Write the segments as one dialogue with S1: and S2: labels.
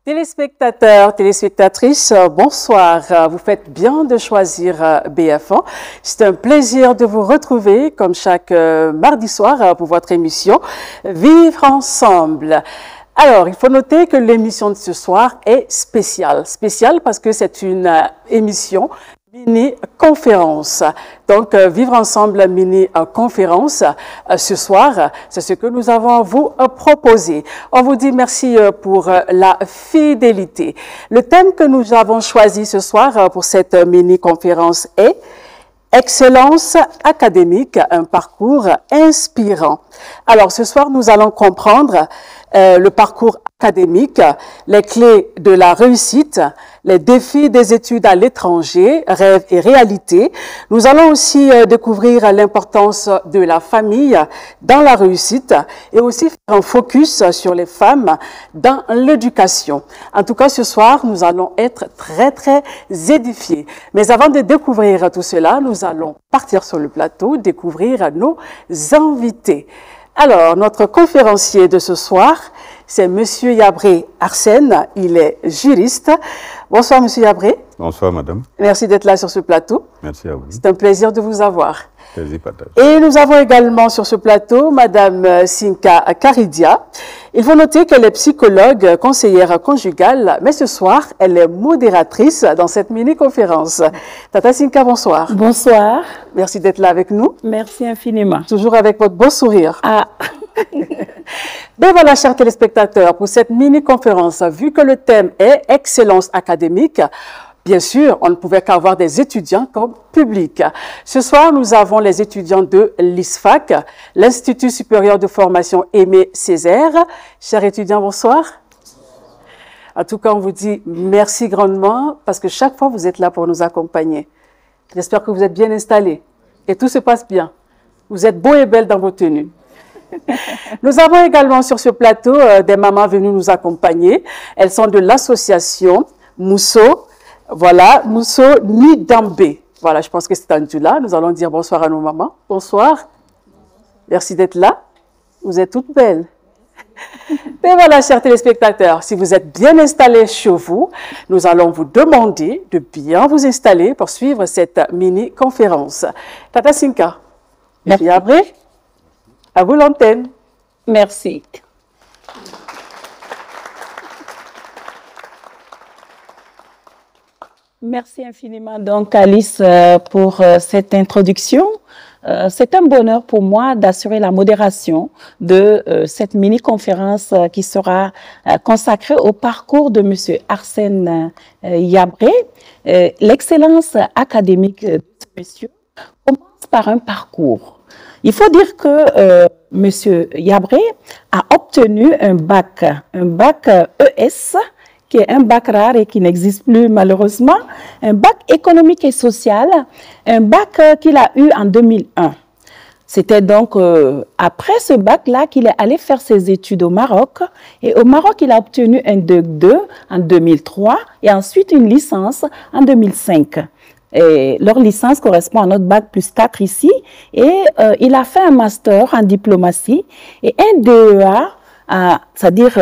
S1: Téléspectateurs, téléspectatrices, bonsoir. Vous faites bien de choisir BF1. C'est un plaisir de vous retrouver comme chaque mardi soir pour votre émission Vivre ensemble. Alors, il faut noter que l'émission de ce soir est spéciale. Spéciale parce que c'est une émission mini-conférence. Donc, Vivre ensemble mini-conférence ce soir, c'est ce que nous avons à vous proposer. On vous dit merci pour la fidélité. Le thème que nous avons choisi ce soir pour cette mini-conférence est Excellence académique, un parcours inspirant. Alors, ce soir, nous allons comprendre le parcours académique, les clés de la réussite, les défis des études à l'étranger, rêves et réalités. Nous allons aussi découvrir l'importance de la famille dans la réussite et aussi faire un focus sur les femmes dans l'éducation. En tout cas, ce soir, nous allons être très édifiés. Mais avant de découvrir tout cela, nous allons partir sur le plateau, découvrir nos invités. Alors, notre conférencier de ce soir, c'est Monsieur Yabré Arsène, il est juriste. Bonsoir Monsieur Yabré.
S2: Bonsoir Madame.
S1: Merci d'être là sur ce plateau.
S2: Merci à vous.
S1: C'est un plaisir de vous avoir.
S2: Plaisir partagé.
S1: Et nous avons également sur ce plateau Madame Sinka Karidia. Il faut noter qu'elle est psychologue, conseillère conjugale, mais ce soir, elle est modératrice dans cette mini-conférence. Tata Sinka, bonsoir.
S3: Bonsoir.
S1: Merci d'être là avec nous.
S3: Merci infiniment.
S1: Toujours avec votre beau sourire.
S3: Ah.
S1: Ben voilà, chers téléspectateurs, pour cette mini-conférence, vu que le thème est excellence académique, bien sûr, on ne pouvait qu'avoir des étudiants comme public. Ce soir, nous avons les étudiants de l'ISFAC, l'Institut supérieur de formation Aimé Césaire. Chers étudiants, bonsoir. En tout cas, on vous dit merci grandement parce que chaque fois, vous êtes là pour nous accompagner. J'espère que vous êtes bien installés et tout se passe bien. Vous êtes beaux et belles dans vos tenues. Nous avons également sur ce plateau des mamans venues nous accompagner. Elles sont de l'association Mousso. Voilà, Mousso Nidambé. Voilà, je pense que c'est un là. Nous allons dire bonsoir à nos mamans. Bonsoir. Merci d'être là. Vous êtes toutes belles. Et voilà, chers téléspectateurs, si vous êtes bien installés chez vous, nous allons vous demander de bien vous installer pour suivre cette mini-conférence. Tata Sinka.
S3: Merci.
S1: Yabré, à vous l'antenne.
S3: Merci. Merci infiniment donc Alice pour cette introduction. C'est un bonheur pour moi d'assurer la modération de cette mini-conférence qui sera consacrée au parcours de Monsieur Arsène Yabré. L'excellence académique de ce monsieur commence par un parcours. Il faut dire que Monsieur Yabré a obtenu un bac ES, qui est un bac rare et qui n'existe plus malheureusement, un bac économique et social, un bac qu'il a eu en 2001. C'était donc après ce bac-là qu'il est allé faire ses études au Maroc. Et au Maroc, il a obtenu un DEC2 en 2003 et ensuite une licence en 2005. Et leur licence correspond à notre bac plus 4 ici. Et il a fait un master en diplomatie et un DEA, c'est-à-dire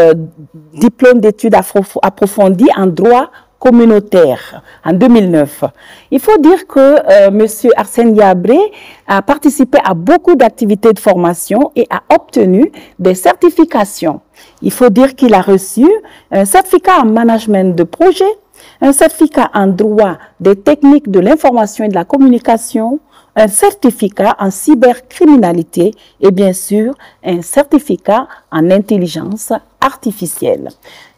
S3: diplôme d'études approfondies en droit communautaire en 2009. Il faut dire que Monsieur Arsène Yabré a participé à beaucoup d'activités de formation et a obtenu des certifications. Il faut dire qu'il a reçu un certificat en management de projet, un certificat en droit des techniques de l'information et de la communication, un certificat en cybercriminalité et bien sûr un certificat en intelligence artificielle.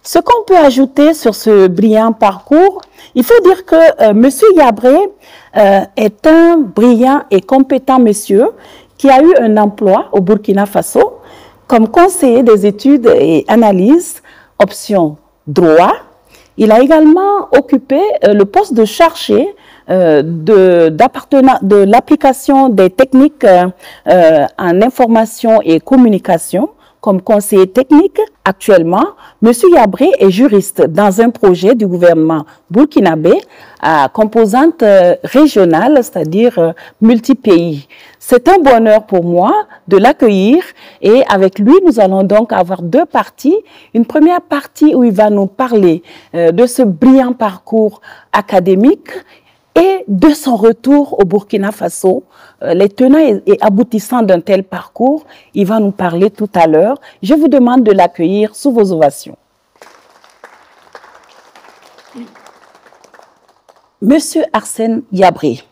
S3: Ce qu'on peut ajouter sur ce brillant parcours, il faut dire que Monsieur Yabré est un brillant et compétent monsieur qui a eu un emploi au Burkina Faso comme conseiller des études et analyses, option droit. Il a également occupé le poste de chargé de l'application des techniques en information et communication comme conseiller technique. Actuellement, M. Yabré est juriste dans un projet du gouvernement burkinabé à composante régionale, c'est-à-dire multi-pays. C'est un bonheur pour moi de l'accueillir et avec lui, nous allons donc avoir deux parties. Une première partie où il va nous parler de ce brillant parcours académique et de son retour au Burkina Faso, les tenants et aboutissants d'un tel parcours. Il va nous parler tout à l'heure. Je vous demande de l'accueillir sous vos ovations. Monsieur Arsène Yabré,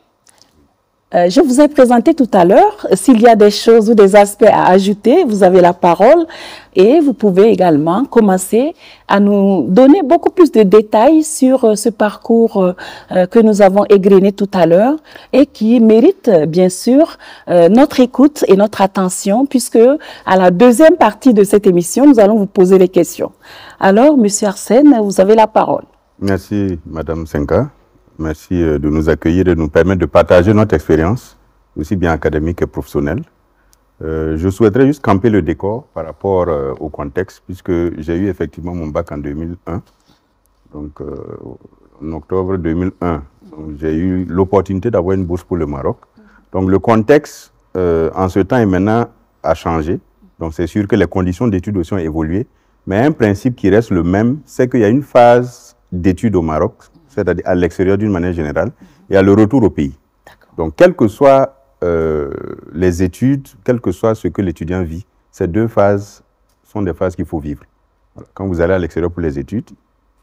S3: je vous ai présenté tout à l'heure. S'il y a des choses ou des aspects à ajouter, vous avez la parole et vous pouvez également commencer à nous donner beaucoup plus de détails sur ce parcours que nous avons égrené tout à l'heure et qui mérite bien sûr notre écoute et notre attention puisque à la deuxième partie de cette émission, nous allons vous poser des questions. Alors, Monsieur Arsène, vous avez la parole.
S2: Merci, Madame Senka. Merci de nous accueillir et de nous permettre de partager notre expérience, aussi bien académique que professionnelle. Je souhaiterais juste camper le décor par rapport au contexte, puisque j'ai eu effectivement mon bac en 2001, donc en octobre 2001. J'ai eu l'opportunité d'avoir une bourse pour le Maroc. Donc le contexte, en ce temps et maintenant, a changé. Donc c'est sûr que les conditions d'études aussi ont évolué, mais un principe qui reste le même, c'est qu'il y a une phase d'études au Maroc, c'est-à-dire à l'extérieur d'une manière générale, et à le retour au pays. Donc, quelles que soient les études, quel que soit ce que l'étudiant vit, ces deux phases sont des phases qu'il faut vivre. Voilà. Quand vous allez à l'extérieur pour les études,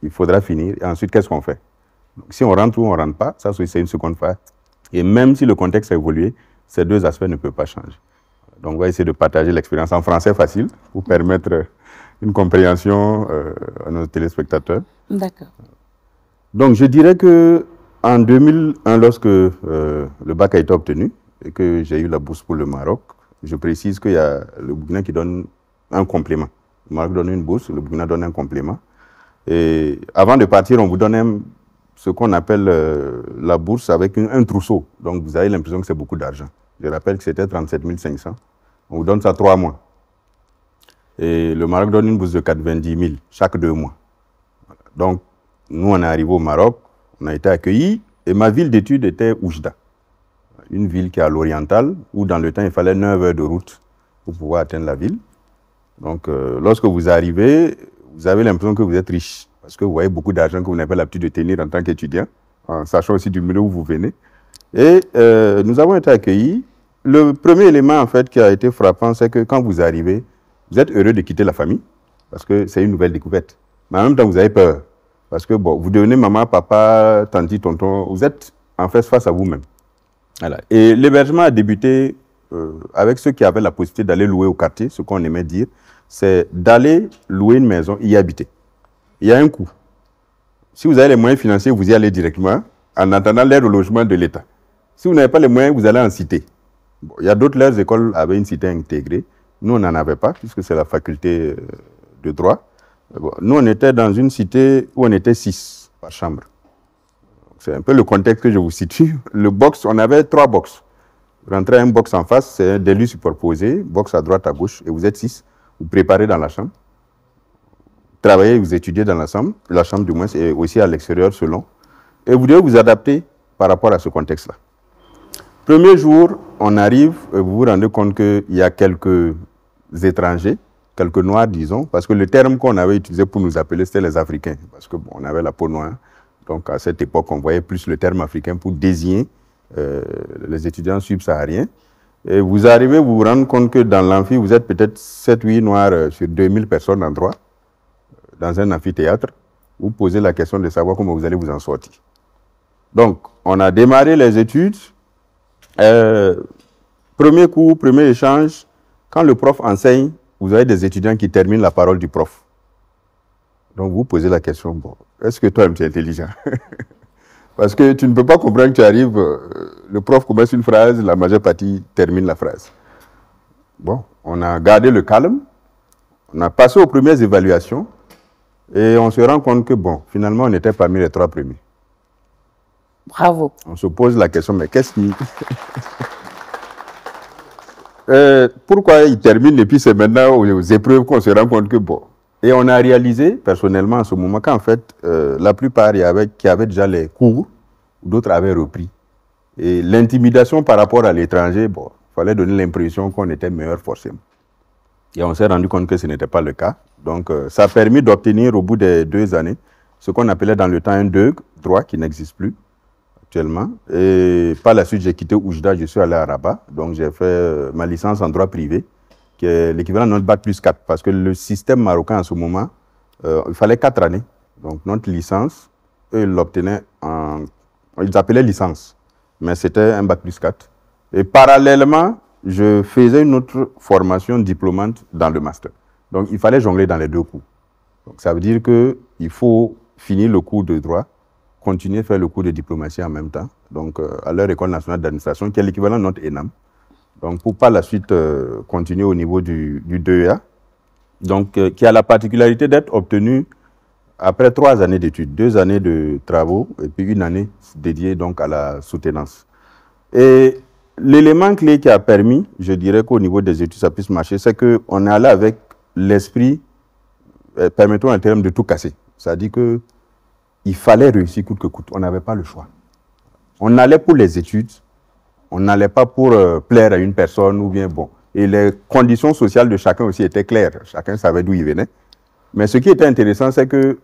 S2: il faudra finir, et ensuite, qu'est-ce qu'on fait? Donc, si on rentre ou on ne rentre pas, ça c'est une seconde phase. Et même si le contexte a évolué, ces deux aspects ne peuvent pas changer. Donc, on va essayer de partager l'expérience en français facile, pour permettre une compréhension à nos téléspectateurs.
S3: D'accord.
S2: Donc, je dirais qu'en 2001, lorsque le bac a été obtenu et que j'ai eu la bourse pour le Maroc, je précise qu'il y a le Burkina qui donne un complément. Le Maroc donne une bourse, le Burkina donne un complément. Et avant de partir, on vous donne ce qu'on appelle la bourse avec un trousseau. Donc, vous avez l'impression que c'est beaucoup d'argent. Je rappelle que c'était 37 500. On vous donne ça 3 mois. Et le Maroc donne une bourse de 90 000 chaque 2 mois. Voilà. Donc, nous, on est arrivé au Maroc, on a été accueillis, et ma ville d'études était Oujda, une ville qui est à l'oriental, où dans le temps, il fallait 9 heures de route pour pouvoir atteindre la ville. Donc, lorsque vous arrivez, vous avez l'impression que vous êtes riche, parce que vous voyez beaucoup d'argent que vous n'avez pas l'habitude de tenir en tant qu'étudiant, en sachant aussi du milieu où vous venez. Et nous avons été accueillis. Le premier élément, en fait, qui a été frappant, c'est que quand vous arrivez, vous êtes heureux de quitter la famille, parce que c'est une nouvelle découverte. Mais en même temps, vous avez peur. Parce que bon, vous devenez maman, papa, tanti, tonton, vous êtes en fait face à vous-même. Voilà. Et l'hébergement a débuté avec ceux qui avaient la possibilité d'aller louer au quartier, ce qu'on aimait dire, c'est d'aller louer une maison et y habiter. Il y a un coût. Si vous avez les moyens financiers, vous y allez directement en attendant l'aide au logement de l'État. Si vous n'avez pas les moyens, vous allez en cité. Bon, il y a d'autres, leurs écoles avaient une cité intégrée. Nous, on n'en avait pas, puisque c'est la faculté de droit. Nous, on était dans une cité où on était 6 par chambre. C'est un peu le contexte que je vous situe. Le box, on avait 3 box. Vous rentrez à un box en face, c'est des lits superposés, box à droite, à gauche, et vous êtes 6. Vous préparez dans la chambre. Vous travaillez, vous étudiez dans la chambre du moins, et aussi à l'extérieur selon. Et vous devez vous adapter par rapport à ce contexte-là. Premier jour, on arrive, et vous vous rendez compte qu'il y a quelques étrangers, quelques noirs, disons, parce que le terme qu'on avait utilisé pour nous appeler, c'était les Africains, parce que bon, on avait la peau noire. Donc, à cette époque, on voyait plus le terme africain pour désigner les étudiants subsahariens. Et vous arrivez, vous vous rendez compte que dans l'amphi, vous êtes peut-être 7-8 noirs sur 2000 personnes en droit, dans un amphithéâtre. Vous posez la question de savoir comment vous allez vous en sortir. Donc, on a démarré les études. Premier cours, premier échange, quand le prof enseigne, vous avez des étudiants qui terminent la parole du prof. Donc, vous posez la question, bon, est-ce que toi, tu es intelligent? Parce que tu ne peux pas comprendre que tu arrives, le prof commence une phrase, la majeure partie termine la phrase. Bon, on a gardé le calme, on a passé aux premières évaluations, et on se rend compte que, bon, finalement, on était parmi les 3 premiers.
S3: Bravo.
S2: On se pose la question, mais qu'est-ce qui... pourquoi il termine et puis c'est maintenant aux épreuves qu'on se rend compte que bon. Et on a réalisé personnellement à ce moment qu'en fait, la plupart qui avaient déjà les cours, d'autres avaient repris. Et l'intimidation par rapport à l'étranger, bon, il fallait donner l'impression qu'on était meilleur forcément. Et on s'est rendu compte que ce n'était pas le cas. Donc, ça a permis d'obtenir au bout des 2 années ce qu'on appelait dans le temps un DEUG, droit qui n'existe plus actuellement. Et par la suite, j'ai quitté Oujda, je suis allé à Rabat. Donc, j'ai fait ma licence en droit privé, qui est l'équivalent de notre bac plus 4. Parce que le système marocain, à ce moment, il fallait 4 années. Donc, notre licence, eux, ils l'obtenaient en... Ils appelaient licence, mais c'était un bac plus 4. Et parallèlement, je faisais une autre formation diplômante dans le master. Donc, il fallait jongler dans les 2 cours. Donc, ça veut dire qu'il faut finir le cours de droit, continuer à faire le cours de diplomatie en même temps, donc à leur école nationale d'administration, qui est l'équivalent de notre ENAM. Donc, pour par la suite continuer au niveau du DEA, donc, qui a la particularité d'être obtenu après 3 années d'études, 2 années de travaux et puis 1 année dédiée donc à la soutenance. Et l'élément clé qui a permis, je dirais qu'au niveau des études, ça puisse marcher, c'est qu'on est allé avec l'esprit, permettons en termes de tout casser. C'est-à-dire qu'il fallait réussir coûte que coûte. On n'avait pas le choix. On allait pour les études, on n'allait pas pour plaire à une personne ou bien bon. Et les conditions sociales de chacun aussi étaient claires. Chacun savait d'où il venait. Mais ce qui était intéressant, c'est que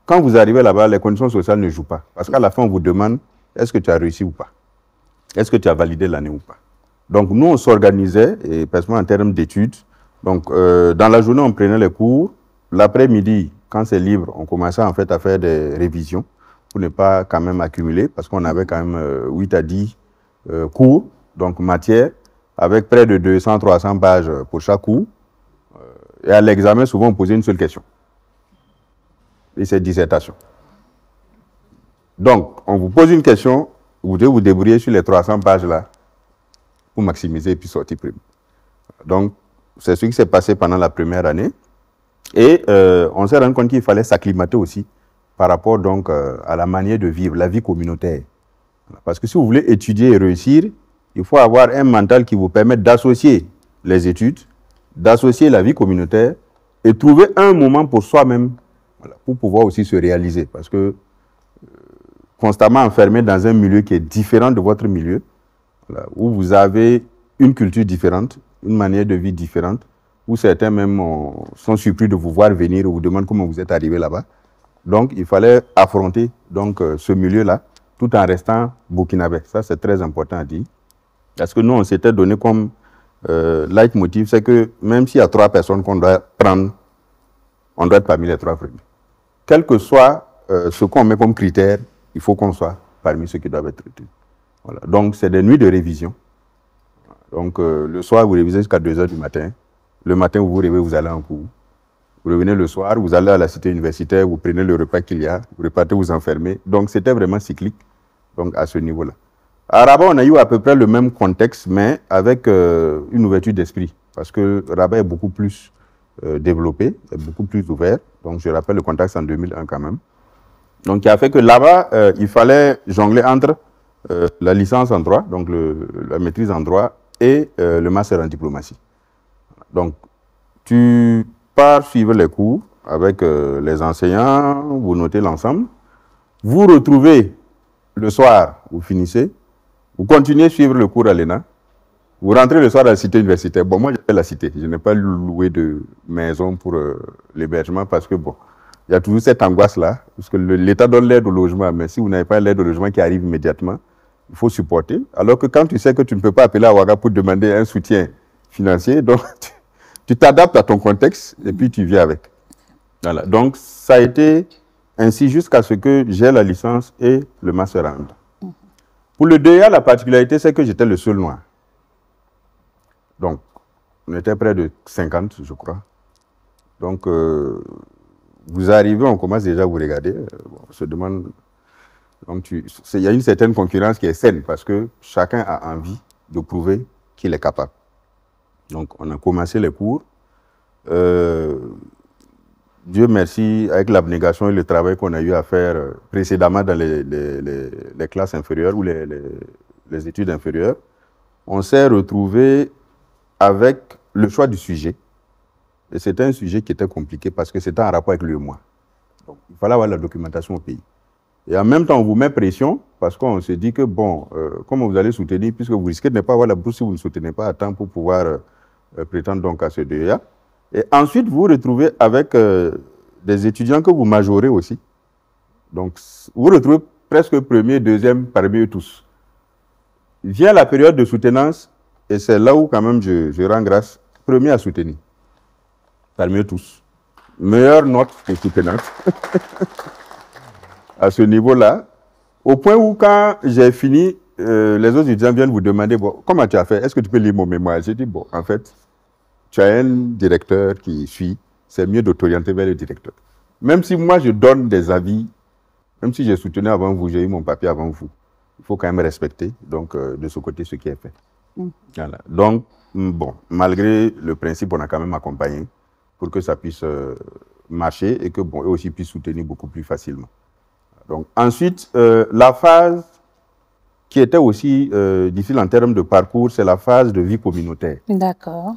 S2: quand vous arrivez là-bas, les conditions sociales ne jouent pas. Parce qu'à la fin, on vous demande, est-ce que tu as réussi ou pas? Est-ce que tu as validé l'année ou pas? Donc, nous, on s'organisait, et personnellement en termes d'études. Donc, dans la journée, on prenait les cours. L'après-midi, quand c'est libre, on commençait en fait à faire des révisions pour ne pas quand même accumuler, parce qu'on avait quand même 8 à 10 cours, donc matière, avec près de 200-300 pages pour chaque cours. Et à l'examen, souvent, on posait une seule question. Et c'est dissertation. Donc, on vous pose une question, vous devez vous débrouiller sur les 300 pages-là pour maximiser et puis sortir premier. Donc, c'est ce qui s'est passé pendant la première année. Et on s'est rendu compte qu'il fallait s'acclimater aussi par rapport donc à la manière de vivre, la vie communautaire. Parce que si vous voulez étudier et réussir, il faut avoir un mental qui vous permette d'associer les études, d'associer la vie communautaire et trouver un moment pour soi-même, voilà, pour pouvoir aussi se réaliser. Parce que constamment enfermé dans un milieu qui est différent de votre milieu, voilà, où vous avez une culture différente, une manière de vie différente, où certains même sont surpris de vous voir venir ou vous demandent comment vous êtes arrivé là-bas. Donc, il fallait affronter donc, ce milieu-là, tout en restant burkinabé. Ça, c'est très important à dire. Parce que nous, on s'était donné comme leitmotiv, c'est que même s'il y a 3 personnes qu'on doit prendre, on doit être parmi les 3 premiers. Quel que soit ce qu'on met comme critère, il faut qu'on soit parmi ceux qui doivent être traités. Voilà. Donc, c'est des nuits de révision. Donc, le soir, vous révisez jusqu'à 2 h du matin. Le matin, vous vous réveillez, vous allez en cours. Vous revenez le soir, vous allez à la cité universitaire, vous prenez le repas qu'il y a, vous repartez, vous enfermez. Donc, c'était vraiment cyclique, donc à ce niveau-là. À Rabat, on a eu à peu près le même contexte, mais avec une ouverture d'esprit. Parce que Rabat est beaucoup plus développé, est beaucoup plus ouvert. Donc, je rappelle le contexte en 2001 quand même. Donc, qui a fait que là-bas, il fallait jongler entre la licence en droit, donc la maîtrise en droit, et le master en diplomatie. Donc, tu pars suivre les cours avec les enseignants, vous notez l'ensemble. Vous retrouvez le soir, vous finissez, vous continuez à suivre le cours à l'ENA, vous rentrez le soir à la cité universitaire. Bon, moi, j'ai fait la cité, je n'ai pas loué de maison pour l'hébergement parce que, bon, il y a toujours cette angoisse-là, parce que l'État donne l'aide au logement, mais si vous n'avez pas l'aide au logement qui arrive immédiatement, il faut supporter. Alors que quand tu sais que tu ne peux pas appeler à Ouaga pour demander un soutien financier, donc tu t'adaptes à ton contexte et puis tu viens avec. Voilà. Donc, ça a été ainsi jusqu'à ce que j'ai la licence et le master en droit. Pour le DEA, la particularité, c'est que j'étais le seul noir. Donc, on était près de 50, je crois. Donc, vous arrivez, on commence déjà à vous regarder. On se demande... Donc, il y a une certaine concurrence qui est saine parce que chacun a envie de prouver qu'il est capable. Donc, on a commencé les cours. Dieu merci, avec l'abnégation et le travail qu'on a eu à faire précédemment dans les classes inférieures ou les études inférieures, on s'est retrouvé avec le choix du sujet. Et c'était un sujet qui était compliqué parce que c'était en rapport avec le moi. Donc, il fallait avoir la documentation au pays. Et en même temps, on vous met pression parce qu'on se dit que, bon, comment vous allez soutenir, puisque vous risquez de ne pas avoir la bourse si vous ne soutenez pas à temps pour pouvoir prétendre donc à ce DEA. Et ensuite, vous vous retrouvez avec des étudiants que vous majorez aussi. Donc, vous vous retrouvez presque premier, deuxième parmi eux tous. Vient la période de soutenance, et c'est là où quand même je rends grâce, premier à soutenir, parmi eux tous. Meilleure note de soutenance à ce niveau-là, au point où quand j'ai fini, les autres étudiants viennent vous demander, bon, comment tu as fait? Est-ce que tu peux lire mon mémoire? J'ai dit, bon, en fait, tu as un directeur qui suit, c'est mieux de t'orienter vers le directeur. Même si moi je donne des avis, même si j'ai soutenu avant vous, j'ai eu mon papier avant vous, il faut quand même respecter, donc, de ce côté, ce qui est fait. Voilà. Donc, bon, malgré le principe, on a quand même accompagné pour que ça puisse marcher et que, bon, eux aussi puissent soutenir beaucoup plus facilement. Donc, ensuite, la phase qui était aussi difficile en termes de parcours, c'est la phase de vie communautaire.
S3: D'accord.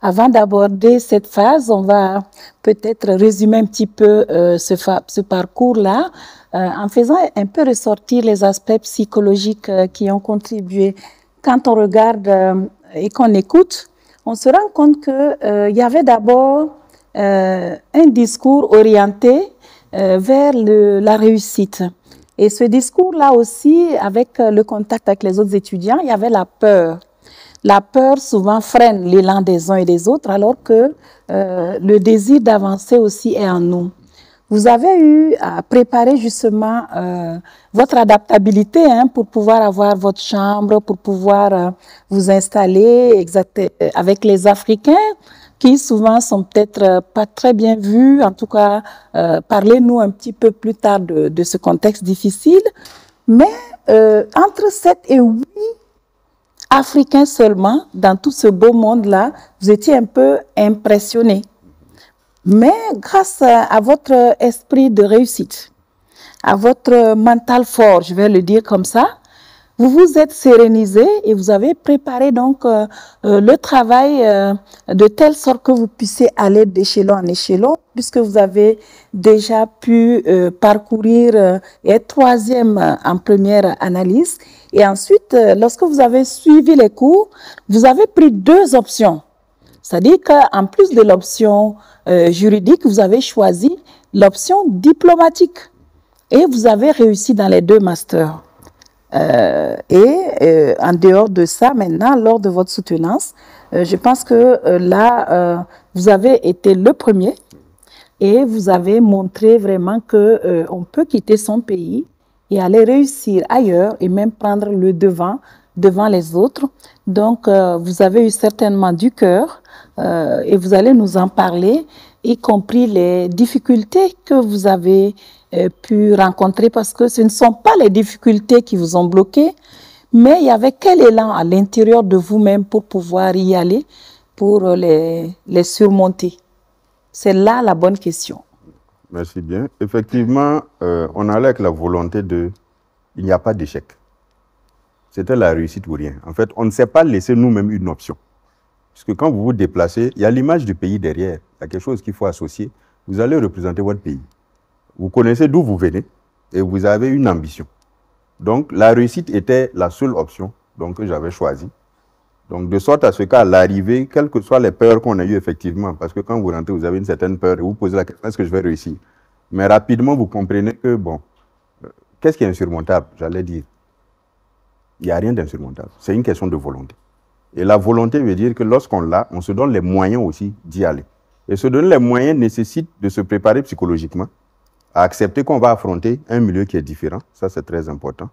S3: Avant d'aborder cette phase, on va peut-être résumer un petit peu ce parcours-là en faisant un peu ressortir les aspects psychologiques qui ont contribué. Quand on regarde et qu'on écoute, on se rend compte qu'il y avait d'abord un discours orienté vers la réussite. Et ce discours-là aussi, avec le contact avec les autres étudiants, il y avait la peur. La peur souvent freine l'élan des uns et des autres, alors que le désir d'avancer aussi est en nous. Vous avez eu à préparer justement votre adaptabilité pour pouvoir avoir votre chambre, pour pouvoir vous installer avec les Africains, qui souvent sont peut-être pas très bien vus. En tout cas, parlez-nous un petit peu plus tard de ce contexte difficile. Mais entre 7 et 8 Africains seulement, dans tout ce beau monde-là, vous étiez un peu impressionnés. Mais grâce à votre esprit de réussite, à votre mental fort, je vais le dire comme ça, vous vous êtes sérénisé et vous avez préparé donc le travail de telle sorte que vous puissiez aller d'échelon en échelon, puisque vous avez déjà pu parcourir et être 3e en première analyse. Et ensuite, lorsque vous avez suivi les cours, vous avez pris 2 options. C'est-à-dire qu'en plus de l'option juridique, vous avez choisi l'option diplomatique. Et vous avez réussi dans les 2 masters. En dehors de ça, maintenant, lors de votre soutenance, je pense que là, vous avez été le premier et vous avez montré vraiment qu'on peut quitter son pays et aller réussir ailleurs et même prendre le devant les autres. Donc, vous avez eu certainement du cœur et vous allez nous en parler, y compris les difficultés que vous avez pu rencontrer, parce que ce ne sont pas les difficultés qui vous ont bloqué, mais il y avait quel élan à l'intérieur de vous-même pour pouvoir y aller, pour les surmonter. C'est là la bonne question.
S2: Merci bien. Effectivement, on allait avec la volonté il n'y a pas d'échec. C'était la réussite ou rien. En fait, on ne s'est pas laissé nous-mêmes une option. Parce que quand vous vous déplacez, il y a l'image du pays derrière. Il y a quelque chose qu'il faut associer. Vous allez représenter votre pays. Vous connaissez d'où vous venez et vous avez une ambition. Donc, la réussite était la seule option que j'avais choisie. Donc, de sorte à ce qu'à l'arrivée, quelles que soient les peurs qu'on a eues effectivement, parce que quand vous rentrez, vous avez une certaine peur et vous posez la question, est-ce que je vais réussir? Mais rapidement, vous comprenez que, bon, qu'est-ce qui est insurmontable? J'allais dire, il n'y a rien d'insurmontable. C'est une question de volonté. Et la volonté veut dire que lorsqu'on l'a, on se donne les moyens aussi d'y aller. Et se donner les moyens nécessite de se préparer psychologiquement, à accepter qu'on va affronter un milieu qui est différent. Ça, c'est très important.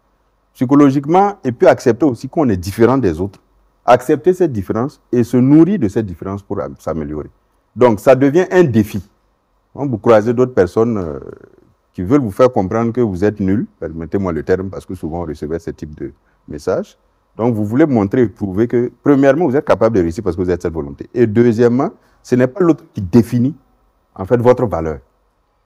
S2: Psychologiquement, et puis accepter aussi qu'on est différent des autres. Accepter cette différence et se nourrir de cette différence pour s'améliorer. Donc, ça devient un défi. Quand vous croisez d'autres personnes qui veulent vous faire comprendre que vous êtes nul, permettez-moi le terme, parce que souvent on recevait ce type de message. Donc, vous voulez montrer et prouver que, premièrement, vous êtes capable de réussir parce que vous avez cette volonté. Et deuxièmement, ce n'est pas l'autre qui définit, en fait, votre valeur.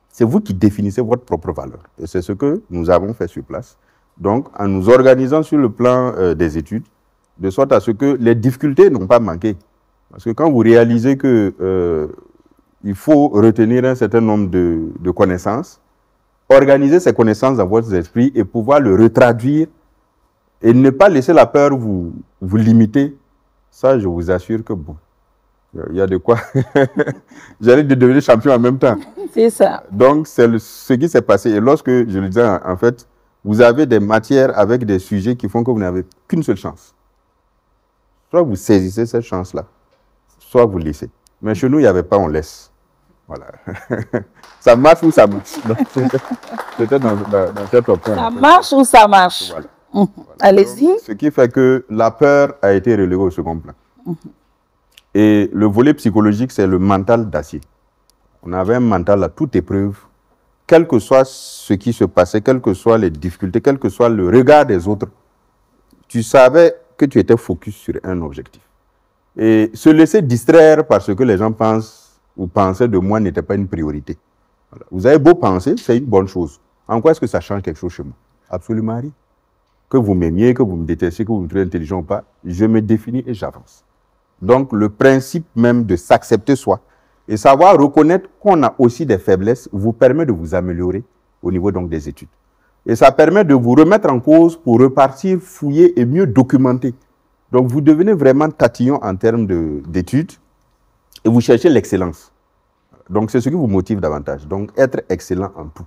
S2: C'est vous qui définissez votre propre valeur. Et c'est ce que nous avons fait sur place. Donc, en nous organisant sur le plan des études, de sorte à ce que les difficultés n'ont pas manqué. Parce que quand vous réalisez que il faut retenir un certain nombre de connaissances, organiser ces connaissances dans votre esprit et pouvoir le retraduire et ne pas laisser la peur vous limiter, ça, je vous assure que bon, il y a de quoi. J'allais devenir champion en même temps.
S3: C'est ça.
S2: Donc, c'est ce qui s'est passé. Et lorsque, je le disais, en fait, vous avez des matières avec des sujets qui font que vous n'avez qu'une seule chance. Soit vous saisissez cette chance-là, soit vous laissez. Mais chez nous, il n'y avait pas, on laisse. Voilà. Ça marche ou ça marche. C'était dans cette option.
S3: Ça marche ou ça marche.
S2: Voilà.
S3: Voilà. Allez-y.
S2: Ce qui fait que la peur a été relevée au second plan. Et le volet psychologique, c'est le mental d'acier. On avait un mental à toute épreuve, quel que soit ce qui se passait, quelles que soient les difficultés, quel que soit le regard des autres, tu savais que tu étais focus sur un objectif. Et se laisser distraire par ce que les gens pensent ou pensaient de moi n'était pas une priorité. Voilà. Vous avez beau penser, c'est une bonne chose. En quoi est-ce que ça change quelque chose chez moi? Absolument rien. Que vous m'aimiez, que vous me détestiez, que vous me trouvez intelligent ou pas, je me définis et j'avance. Donc, le principe même de s'accepter soi et savoir reconnaître qu'on a aussi des faiblesses vous permet de vous améliorer au niveau donc des études. Et ça permet de vous remettre en cause pour repartir, fouiller et mieux documenter. Donc, vous devenez vraiment tatillon en termes d'études et vous cherchez l'excellence. Donc, c'est ce qui vous motive davantage. Donc, être excellent en tout.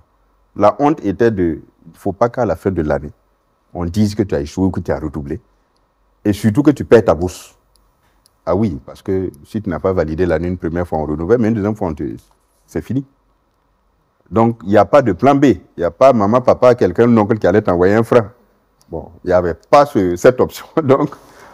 S2: La honte était il ne faut pas qu'à la fin de l'année, on dise que tu as échoué ou que tu as redoublé. Et surtout que tu perds ta bourse. Ah oui, parce que si tu n'as pas validé l'année une première fois, on renouvelle, mais une deuxième fois, c'est fini. Donc, il n'y a pas de plan B. Il n'y a pas maman, papa, quelqu'un, un oncle qui allait t'envoyer un franc. Bon, il n'y avait pas cette option. Donc,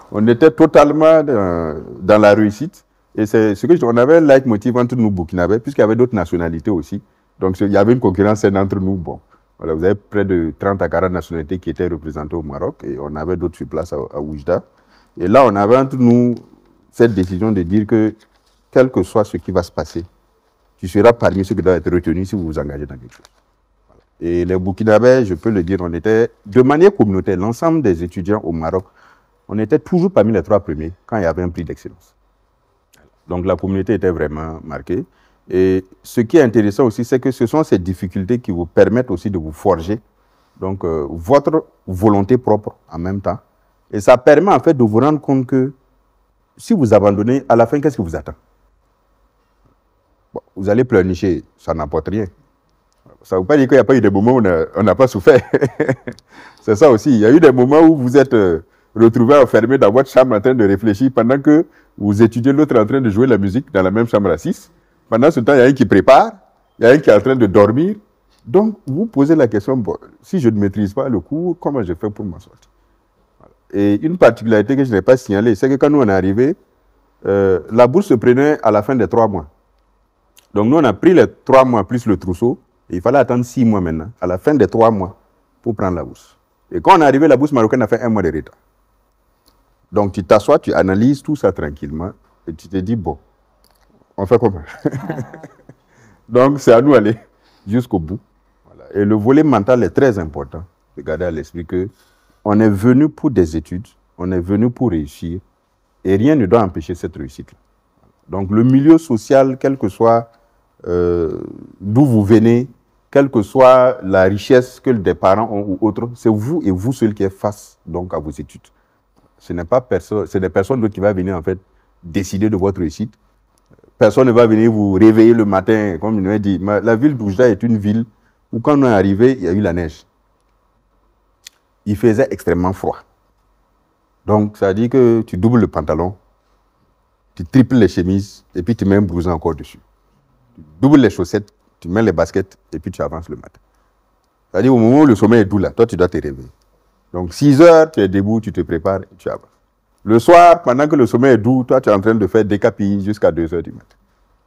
S2: on était totalement dans la réussite. Et c'est ce que on avait un leitmotiv entre nous, Burkinabés, puisqu'il y avait d'autres nationalités aussi. Donc, il y avait une concurrence saine entre nous. Bon, voilà, vous avez près de 30 à 40 nationalités qui étaient représentées au Maroc. Et on avait d'autres sur place à Oujda. Et là, on avait entre nous cette décision de dire que, quel que soit ce qui va se passer, tu seras parmi ceux qui doivent être retenus si vous vous engagez dans quelque chose. Voilà. Et les Burkinabés, je peux le dire, on était, de manière communautaire, l'ensemble des étudiants au Maroc, on était toujours parmi les 3 premiers quand il y avait un prix d'excellence. Donc la communauté était vraiment marquée. Et ce qui est intéressant aussi, c'est que ce sont ces difficultés qui vous permettent aussi de vous forger donc, votre volonté propre en même temps. Et ça permet en fait de vous rendre compte que si vous abandonnez, à la fin, qu'est-ce qui vous attend? Bon, vous allez pleurnicher, ça n'apporte rien. Ça ne veut pas dire qu'il n'y a pas eu des moments où on n'a pas souffert. C'est ça aussi. Il y a eu des moments où vous êtes retrouvé enfermé dans votre chambre en train de réfléchir pendant que vous étudiez l'autre en train de jouer la musique dans la même chambre à 6. Pendant ce temps, il y a un qui prépare, il y a un qui est en train de dormir. Donc, vous posez la question, bon, si je ne maîtrise pas le cours, comment je fais pour m'en sortir? Et une particularité que je n'ai pas signalée, c'est que quand nous on est arrivés, la bourse se prenait à la fin des 3 mois. Donc nous on a pris les 3 mois plus le trousseau, et il fallait attendre 6 mois maintenant, à la fin des 3 mois, pour prendre la bourse. Et quand on est arrivé, la bourse marocaine a fait 1 mois de retard. Donc tu t'assois, tu analyses tout ça tranquillement, et tu te dis, bon, on fait comment? Donc c'est à nous d'aller jusqu'au bout. Voilà. Et le volet mental est très important, de garder à l'esprit que on est venu pour des études, on est venu pour réussir, et rien ne doit empêcher cette réussite. Donc le milieu social, quel que soit d'où vous venez, quelle que soit la richesse que des parents ont ou autre, c'est vous et vous seul qui êtes face donc, à vos études. Ce n'est pas personne, c'est des personnes d'autres qui vont venir en fait décider de votre réussite. Personne ne va venir vous réveiller le matin, comme il m'a dit. La ville d'Oujda est une ville où quand on est arrivé, il y a eu la neige. Il faisait extrêmement froid. Donc, ça dit que tu doubles le pantalon, tu triples les chemises, et puis tu mets un blouson encore dessus. Tu doubles les chaussettes, tu mets les baskets, et puis tu avances le matin. Ça dit au moment où le sommeil est doux, là, toi, tu dois te réveiller. Donc, 6 heures, tu es debout, tu te prépares, et tu avances. Le soir, pendant que le sommeil est doux, toi, tu es en train de faire des capilles jusqu'à 2 heures du matin.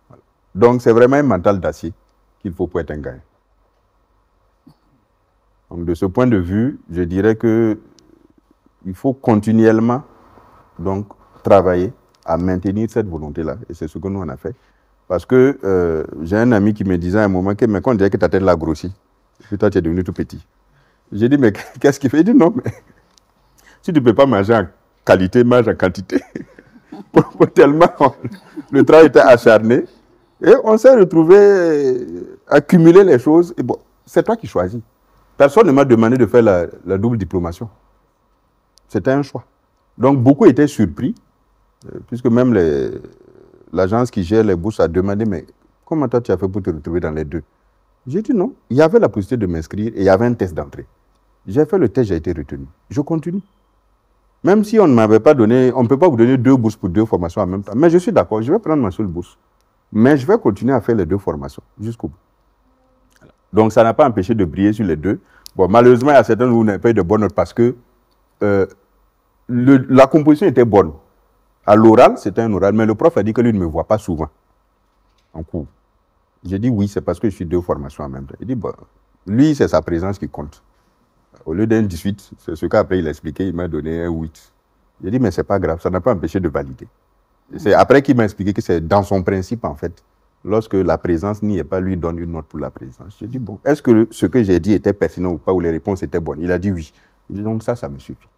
S2: Voilà. Donc, c'est vraiment un mental d'acier qu'il faut pour être un gagnant. Donc, de ce point de vue, je dirais que il faut continuellement donc, travailler à maintenir cette volonté-là. Et c'est ce que nous, on a fait. Parce que j'ai un ami qui me disait à un moment que, mais quand on dirait que ta tête l'a grossi, puis toi, tu es devenu tout petit. J'ai dit, mais qu'est-ce qu'il fait? Il dit, non, mais si tu ne peux pas manger en qualité, mange en quantité. Tellement le travail était acharné. Et on s'est retrouvé à cumuler les choses. Et bon, c'est toi qui choisis. Personne ne m'a demandé de faire la double diplomation. C'était un choix. Donc, beaucoup étaient surpris, puisque même l'agence qui gère les bourses a demandé, mais comment toi tu as fait pour te retrouver dans les deux? J'ai dit non. Il y avait la possibilité de m'inscrire et il y avait un test d'entrée. J'ai fait le test, j'ai été retenu. Je continue. Même si on ne m'avait pas donné, on ne peut pas vous donner 2 bourses pour 2 formations en même temps. Mais je suis d'accord, je vais prendre ma seule bourse. Mais je vais continuer à faire les 2 formations jusqu'au bout. Donc, ça n'a pas empêché de briller sur les 2. Bon, malheureusement, il y a certains où vous n'avez pas eu de bonnes notes parce que la composition était bonne. À l'oral, c'était un oral, mais le prof a dit que lui ne me voit pas souvent en cours. J'ai dit oui, c'est parce que je suis 2 formations en même temps. Il dit, bon, lui, c'est sa présence qui compte. Au lieu d'un 18, c'est ce qu'après il a expliqué, il m'a donné un 8. J'ai dit, mais ce n'est pas grave, ça n'a pas empêché de valider. C'est après qu'il m'a expliqué que c'est dans son principe, en fait. Lorsque la présence n'y est pas, lui donne une note pour la présence. J'ai dit, bon, est-ce que ce que j'ai dit était pertinent ou pas, ou les réponses étaient bonnes? Il a dit oui. Il dit, donc ça me suffit.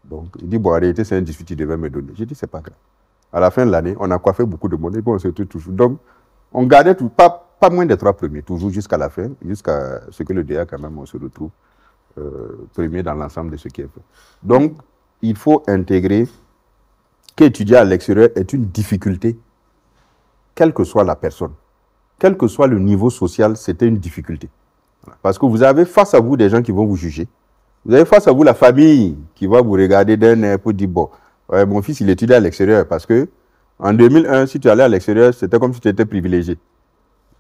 S2: Donc, il dit, bon, en réalité, c'est un 18, il devait me donner. J'ai dit, c'est pas grave. À la fin de l'année, on a coiffé beaucoup de monde, et bon, on se trouve toujours. Donc, on gardait tout, pas moins des 3 premiers, toujours jusqu'à la fin, jusqu'à ce que le DA, quand même, on se retrouve premier dans l'ensemble de ce qui est fait. Donc, il faut intégrer qu'étudier à l'extérieur est une difficulté, quelle que soit la personne. Quel que soit le niveau social, c'était une difficulté. Parce que vous avez face à vous des gens qui vont vous juger. Vous avez face à vous la famille qui va vous regarder d'un air pour dire, bon, ouais, mon fils, il étudie à l'extérieur. Parce que en 2001, si tu allais à l'extérieur, c'était comme si tu étais privilégié.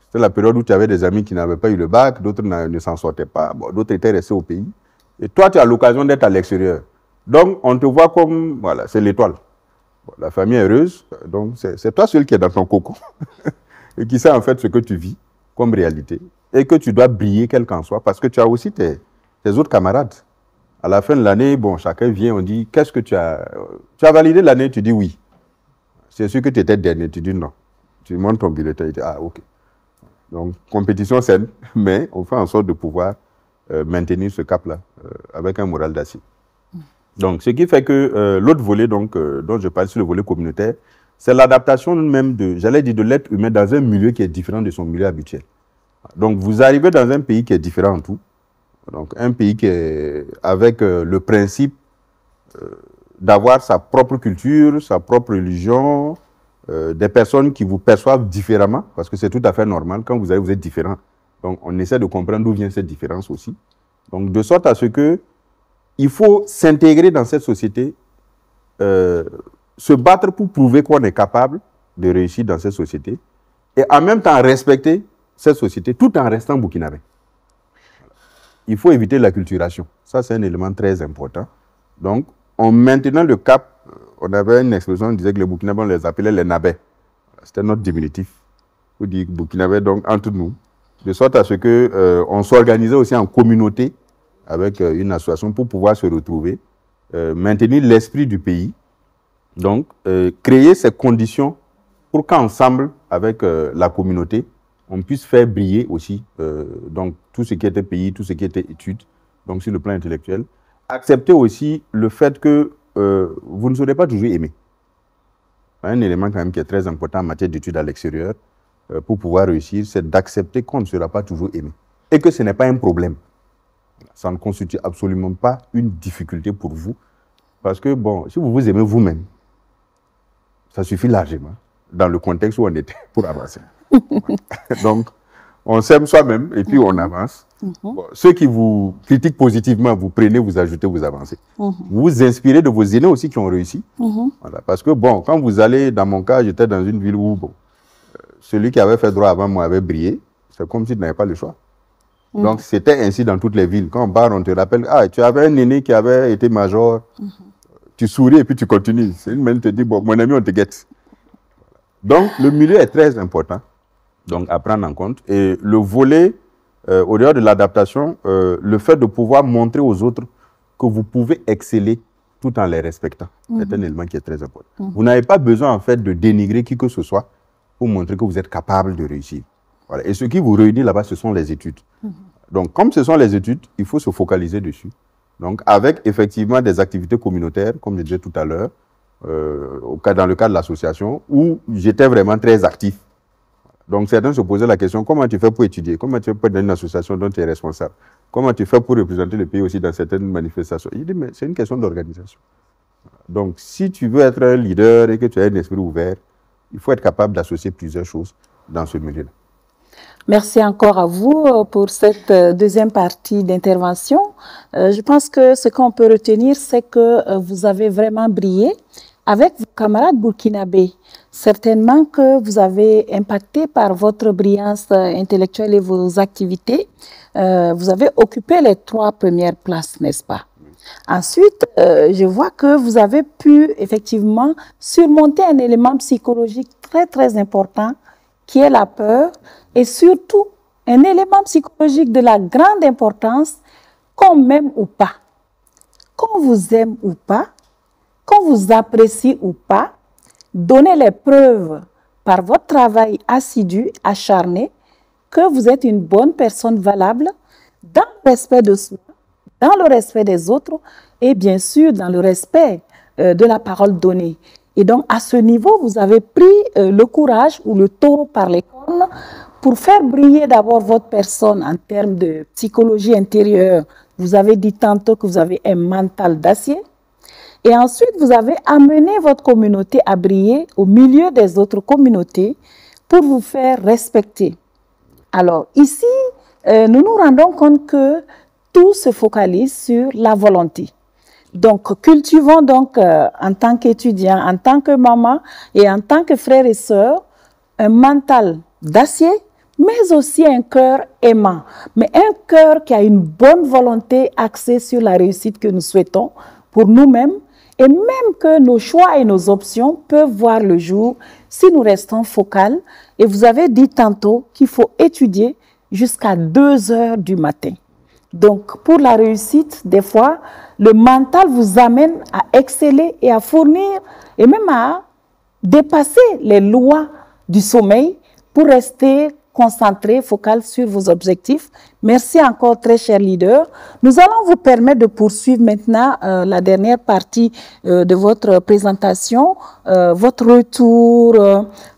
S2: C'était la période où tu avais des amis qui n'avaient pas eu le bac, d'autres ne s'en sortaient pas, bon, d'autres étaient restés au pays. Et toi, tu as l'occasion d'être à l'extérieur. Donc, on te voit comme, voilà, c'est l'étoile. Bon, la famille est heureuse, donc c'est toi seul qui est dans ton cocon et qui sait en fait ce que tu vis comme réalité et que tu dois briller quel qu'en soit parce que tu as aussi tes autres camarades. À la fin de l'année, bon, chacun vient, on dit, qu'est-ce que tu as validé l'année, tu dis oui. C'est sûr que tu étais dernier, tu dis non. Tu montres ton bulletin, tu dis, ah, ok. Donc, compétition saine, mais on fait en sorte de pouvoir maintenir ce cap-là avec un moral d'acier. Donc, ce qui fait que l'autre volet donc, dont je parle sur le volet communautaire, c'est l'adaptation même de l'être humain dans un milieu qui est différent de son milieu habituel. Donc, vous arrivez dans un pays qui est différent en tout. Donc, un pays qui est avec le principe d'avoir sa propre culture, sa propre religion, des personnes qui vous perçoivent différemment, parce que c'est tout à fait normal. Quand vous êtes différent. Donc, on essaie de comprendre d'où vient cette différence aussi. Donc, de sorte à ce que il faut s'intégrer dans cette société, se battre pour prouver qu'on est capable de réussir dans cette société et en même temps respecter cette société tout en restant burkinabé. Il faut éviter l'acculturation. Ça, c'est un élément très important. Donc, en maintenant le cap, on avait une expression, on disait que les Burkinabés, on les appelait les nabés. C'était notre diminutif. On dit Burkinabé, donc, entre nous, de sorte à ce qu'on s'organisait aussi en communauté avec une association pour pouvoir se retrouver, maintenir l'esprit du pays, donc créer ces conditions pour qu'ensemble, avec la communauté, on puisse faire briller aussi donc, tout ce qui était pays, tout ce qui était études, donc sur le plan intellectuel. Accepter aussi le fait que vous ne serez pas toujours aimé. Un élément quand même qui est très important en matière d'études à l'extérieur, pour pouvoir réussir, c'est d'accepter qu'on ne sera pas toujours aimé. Et que ce n'est pas un problème. Ça ne constitue absolument pas une difficulté pour vous. Parce que, bon, si vous vous aimez vous-même, ça suffit largement dans le contexte où on était pour avancer. Donc, on s'aime soi-même et puis on avance. Bon, ceux qui vous critiquent positivement, vous prenez, vous ajoutez, vous avancez. Vous vous inspirez de vos aînés aussi qui ont réussi. Voilà, parce que, bon, quand vous allez, dans mon cas, j'étais dans une ville où, bon, celui qui avait fait droit avant moi avait brillé. C'est comme si tu n'avais pas le choix. Donc, c'était ainsi dans toutes les villes. Quand on part, on te rappelle, ah, tu avais un aîné qui avait été major. Tu souris et puis tu continues. C'est une main te dit, bon, mon ami, on te guette. Donc, le milieu est très important. Donc, à prendre en compte. Et le volet, au-delà de l'adaptation, le fait de pouvoir montrer aux autres que vous pouvez exceller tout en les respectant, c'est un élément qui est très important. Vous n'avez pas besoin, en fait, de dénigrer qui que ce soit pour montrer que vous êtes capable de réussir. Voilà. Et ce qui vous réunit là-bas, ce sont les études. Donc, comme ce sont les études, il faut se focaliser dessus. Donc, avec effectivement des activités communautaires, comme je disais tout à l'heure, dans le cadre de l'association, où j'étais vraiment très actif. Donc certains se posaient la question, comment tu fais pour étudier? Comment tu fais pour être dans une association dont tu es responsable? Comment tu fais pour représenter le pays aussi dans certaines manifestations? Il dit, mais c'est une question d'organisation. Donc si tu veux être un leader et que tu as un esprit ouvert, il faut être capable d'associer plusieurs choses dans ce milieu-là.
S3: Merci encore à vous pour cette deuxième partie d'intervention. Je pense que ce qu'on peut retenir, c'est que vous avez vraiment brillé avec vos camarades burkinabés. Certainement que vous avez impacté par votre brillance intellectuelle et vos activités. Vous avez occupé les 3 premières places, n'est-ce pas? Ensuite, je vois que vous avez pu effectivement surmonter un élément psychologique très, très important qui est la peur et surtout un élément psychologique de la grande importance, qu'on m'aime ou pas, qu'on vous aime ou pas, qu'on vous apprécie ou pas, donnez les preuves par votre travail assidu, acharné, que vous êtes une bonne personne valable dans le respect de soi, dans le respect des autres et bien sûr dans le respect de la parole donnée. Et donc, à ce niveau, vous avez pris le courage ou le taureau par les cornes pour faire briller d'abord votre personne en termes de psychologie intérieure. Vous avez dit tantôt que vous avez un mental d'acier. Et ensuite, vous avez amené votre communauté à briller au milieu des autres communautés pour vous faire respecter. Alors, ici, nous nous rendons compte que tout se focalise sur la volonté. Donc, cultivons donc en tant qu'étudiant, en tant que maman et en tant que frère et sœur, un mental d'acier, mais aussi un cœur aimant. Mais un cœur qui a une bonne volonté axée sur la réussite que nous souhaitons pour nous-mêmes et même que nos choix et nos options peuvent voir le jour si nous restons focales. Et vous avez dit tantôt qu'il faut étudier jusqu'à 2 heures du matin. Donc, pour la réussite, des fois, le mental vous amène à exceller et à fournir et même à dépasser les lois du sommeil pour rester concentré, focal sur vos objectifs. Merci encore, très cher leader. Nous allons vous permettre de poursuivre maintenant la dernière partie de votre présentation, votre retour,